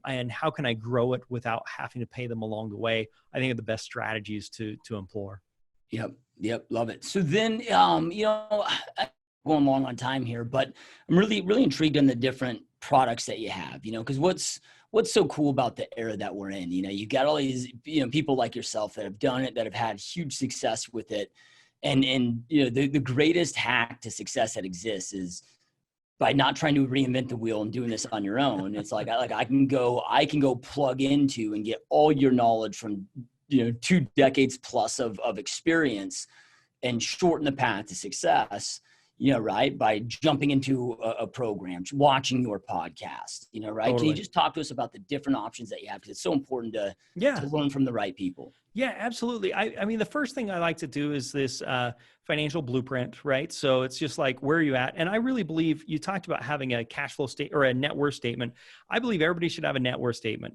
and how can I grow it without having to pay them along the way. I think are the best strategies to employ. Yep. Love it. So then, I'm going long on time here, but I'm really, really intrigued in the different products that you have, because what's so cool about the era that we're in, you got all these, people like yourself that have done it, that have had huge success with it. And the greatest hack to success that exists is by not trying to reinvent the wheel and doing this on your own. It's like I can go plug into and get all your knowledge from 2 decades plus of experience and shorten the path to success, right, by jumping into a program, watching your podcast, right? Totally. Can you just talk to us about the different options that you have? Because it's so important to learn from the right people. Yeah, absolutely. I mean, the first thing I like to do is this financial blueprint, right? So it's just like, where are you at? And I really believe you talked about having a cash flow state or a net worth statement. I believe everybody should have a net worth statement.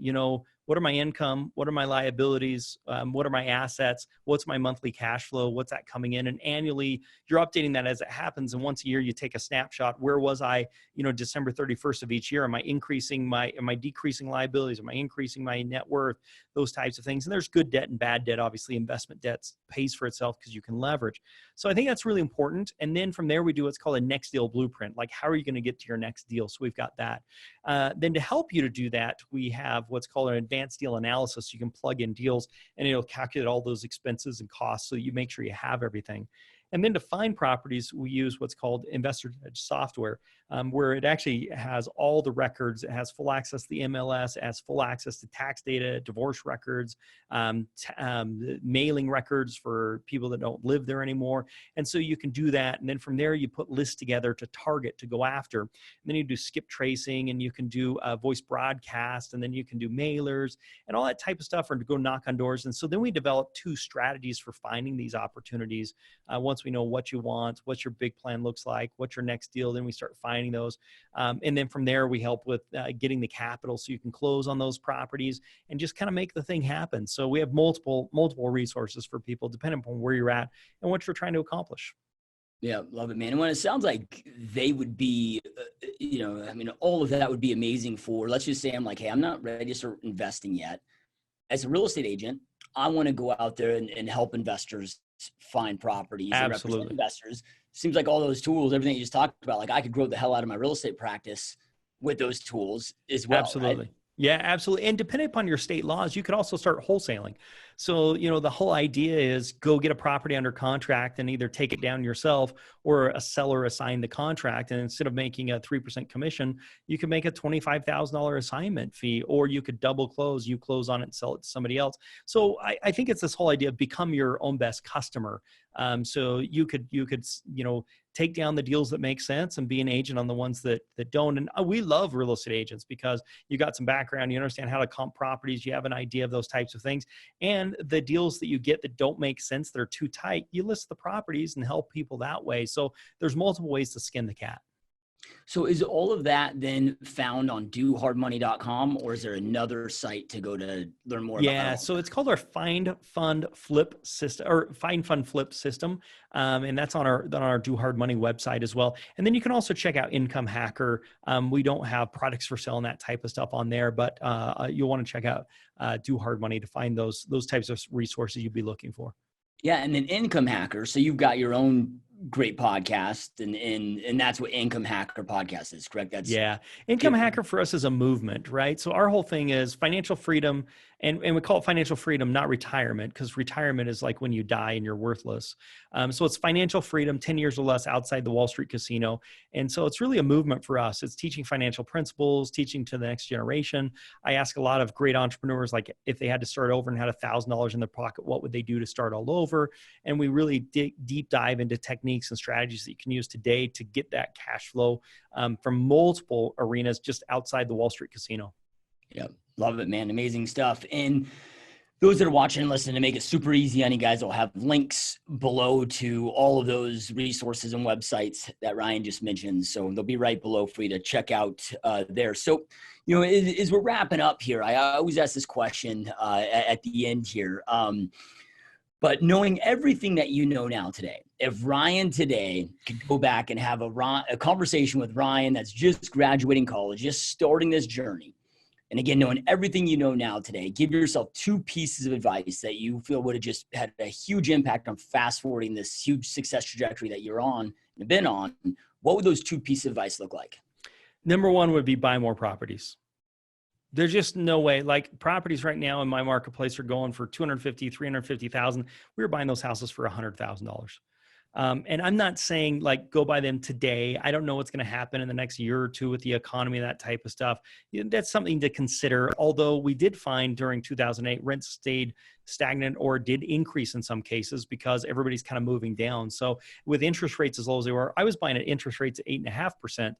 What are my income? What are my liabilities? What are my assets? What's my monthly cash flow? What's that coming in? And annually, you're updating that as it happens. And once a year, you take a snapshot. Where was I, December 31st of each year? Am I decreasing liabilities? Am I increasing my net worth? Those types of things. And there's good debt and bad debt. Obviously, investment debt pays for itself because you can leverage. So I think that's really important. And then from there, we do what's called a next deal blueprint. Like, how are you going to get to your next deal? So we've got that. Then to help you to do that, we have what's called an advanced deal analysis. You can plug in deals and it'll calculate all those expenses and costs so that you make sure you have everything. And then to find properties, we use what's called Investor Edge software, where it actually has all the records. It has full access to the MLS, it has full access to tax data, divorce records, mailing records for people that don't live there anymore. And so you can do that. And then from there, you put lists together to target, to go after. And then you do skip tracing, and you can do voice broadcast, and then you can do mailers and all that type of stuff, or to go knock on doors. And so then we develop 2 strategies for finding these opportunities. Once we know what you want, what your big plan looks like, what's your next deal, then we start finding those. And then from there, we help with getting the capital so you can close on those properties and just kind of make the thing happen. So we have multiple resources for people depending upon where you're at and what you're trying to accomplish. Yeah, love it, man. And when it sounds like they would be, all of that would be amazing for, let's just say I'm like, hey, I'm not ready to start investing yet. As a real estate agent, I want to go out there and help investors find properties and represent investors. Seems like all those tools, everything you just talked about, like I could grow the hell out of my real estate practice with those tools as well. Absolutely. Right? Yeah, absolutely. And depending upon your state laws, you could also start wholesaling. So, the whole idea is go get a property under contract and either take it down yourself or a seller assign the contract. And instead of making a 3% commission, you could make a $25,000 assignment fee, or you could double close, you close on it and sell it to somebody else. So I think it's this whole idea of become your own best customer. So you could, take down the deals that make sense and be an agent on the ones that don't. And we love real estate agents because you got some background, you understand how to comp properties, you have an idea of those types of things. And the deals that you get that don't make sense, that are too tight, you list the properties and help people that way. So there's multiple ways to skin the cat. So is all of that then found on dohardmoney.com, or is there another site to go to learn more about? Yeah, so it's called our Find Fund Flip system, or Find Fund Flip system. And that's on our Do Hard Money website as well. And then you can also check out Income Hacker. We don't have products for sale and that type of stuff on there, but you'll want to check out Do Hard Money to find those types of resources you'd be looking for. Yeah, and then Income Hacker. So you've got your own great podcast, and that's what Income Hacker podcast is, correct? Income Hacker for us is a movement, right? So our whole thing is financial freedom, and we call it financial freedom, not retirement, because retirement is like when you die and you're worthless. So it's financial freedom, 10 years or less outside the Wall Street casino. And so it's really a movement for us. It's teaching financial principles, teaching to the next generation. I ask a lot of great entrepreneurs, like if they had to start over and had $1,000 in their pocket, what would they do to start all over? And we really deep dive into techniques and strategies that you can use today to get that cash flow from multiple arenas just outside the Wall Street casino. Yeah, love it, man. Amazing stuff. And those that are watching and listening, to make it super easy on you guys, I'll have links below to all of those resources and websites that Ryan just mentioned. So they'll be right below for you to check out there. So, as we're wrapping up here, I always ask this question at the end here. But knowing everything that you know now today, if Ryan today could go back and have a conversation with Ryan that's just graduating college, just starting this journey, and again, knowing everything you know now today, give yourself 2 pieces of advice that you feel would have just had a huge impact on fast forwarding this huge success trajectory that you're on and have been on. What would those 2 pieces of advice look like? Number 1 would be buy more properties. There's just no way. Like, properties right now in my marketplace are going for $250,000, $350,000. We were buying those houses for $100,000. And I'm not saying like go buy them today. I don't know what's going to happen in the next year or 2 with the economy, that type of stuff. That's something to consider. Although we did find during 2008, rents stayed stagnant or did increase in some cases because everybody's kind of moving down. So with interest rates as low as they were, I was buying at interest rates at 8.5%.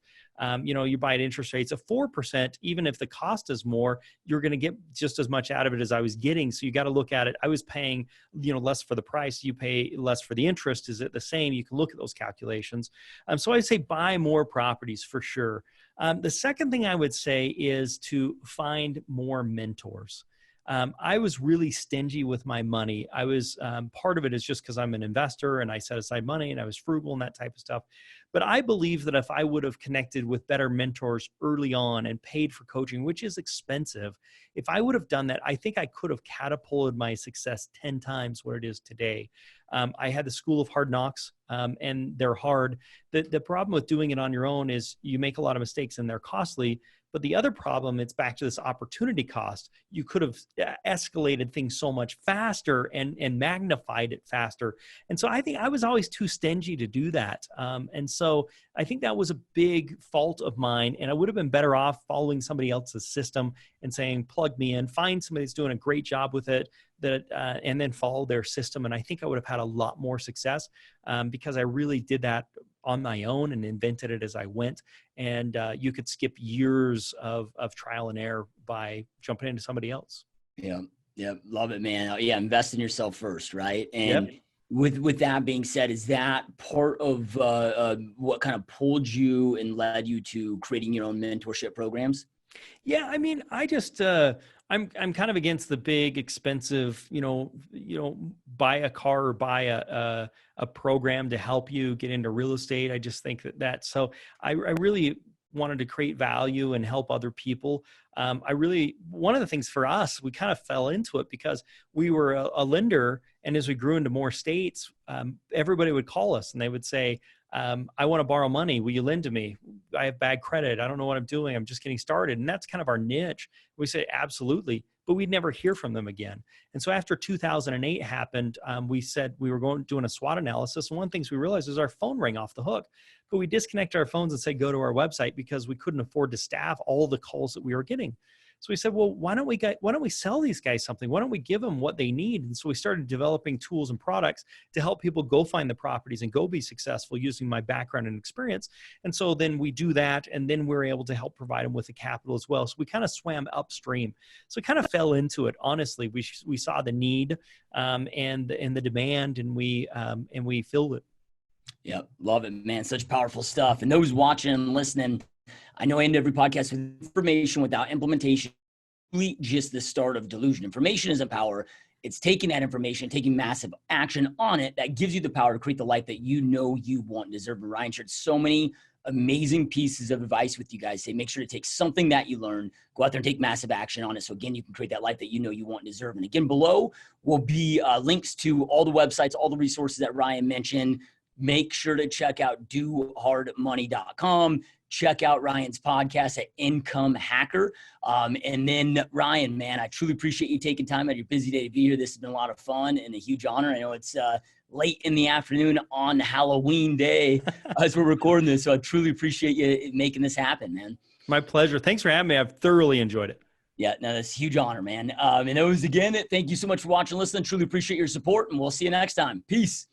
You buy at interest rates of 4%, even if the cost is more, you're going to get just as much out of it as I was getting. So you got to look at it. I was paying, less for the price. You pay less for the interest. Is it the same? You can look at those calculations. So I'd say buy more properties for sure. The second thing I would say is to find more mentors. I was really stingy with my money. I was, part of it is just because I'm an investor and I set aside money and I was frugal and that type of stuff. But I believe that if I would have connected with better mentors early on and paid for coaching, which is expensive, if I would have done that, I think I could have catapulted my success 10 times what it is today. I had the school of hard knocks, and they're hard. The problem with doing it on your own is you make a lot of mistakes and they're costly. But the other problem, it's back to this opportunity cost. You could have escalated things so much faster and magnified it faster. And so I think I was always too stingy to do that. And so I think that was a big fault of mine. And I would have been better off following somebody else's system and saying, plug me in, find somebody that's doing a great job with it, and then follow their system. And I think I would have had a lot more success because I really did that on my own and invented it as I went. And you could skip years of trial and error by jumping into somebody else. Yeah. Yeah. Love it, man. Yeah. Invest in yourself first. Right. And with that being said, is that part of what kind of pulled you and led you to creating your own mentorship programs? Yeah, I mean, I just I'm kind of against the big expensive, buy a car or buy a program to help you get into real estate. I just think so I really wanted to create value and help other people. One of the things for us, we kind of fell into it because we were a lender. And as we grew into more states, everybody would call us and they would say, I want to borrow money. Will you lend to me? I have bad credit. I don't know what I'm doing. I'm just getting started. And that's kind of our niche. We say, absolutely. But we'd never hear from them again. And so after 2008 happened, we said we were doing a SWOT analysis. And one of the things we realized is our phone rang off the hook. But we disconnected our phones and said, go to our website because we couldn't afford to staff all the calls that we were getting. So we said, well, why don't we sell these guys something? Why don't we give them what they need? And so we started developing tools and products to help people go find the properties and go be successful using my background and experience. And so then we do that, and then we're able to help provide them with the capital as well. So we kind of swam upstream. So it kind of fell into it. Honestly, we saw the need and the demand, and we filled it. Yep. Love it, man. Such powerful stuff. And those watching and listening, I know I end every podcast with information without implementation, really just the start of delusion. Information isn't power. It's taking that information, taking massive action on it that gives you the power to create the life that you know you want and deserve. And Ryan shared so many amazing pieces of advice with you guys. Say, make sure to take something that you learn, go out there and take massive action on it. So again, you can create that life that you know you want and deserve. And again, below will be links to all the websites, all the resources that Ryan mentioned. Make sure to check out dohardmoney.com. Check out Ryan's podcast at Income Hacker. And then Ryan, man, I truly appreciate you taking time out of your busy day to be here. This has been a lot of fun and a huge honor. I know it's late in the afternoon on Halloween day as we're recording this. So I truly appreciate you making this happen, man. My pleasure. Thanks for having me. I've thoroughly enjoyed it. Yeah, no, that's a huge honor, man. And those again, thank you so much for watching and listening. Truly appreciate your support, and we'll see you next time. Peace.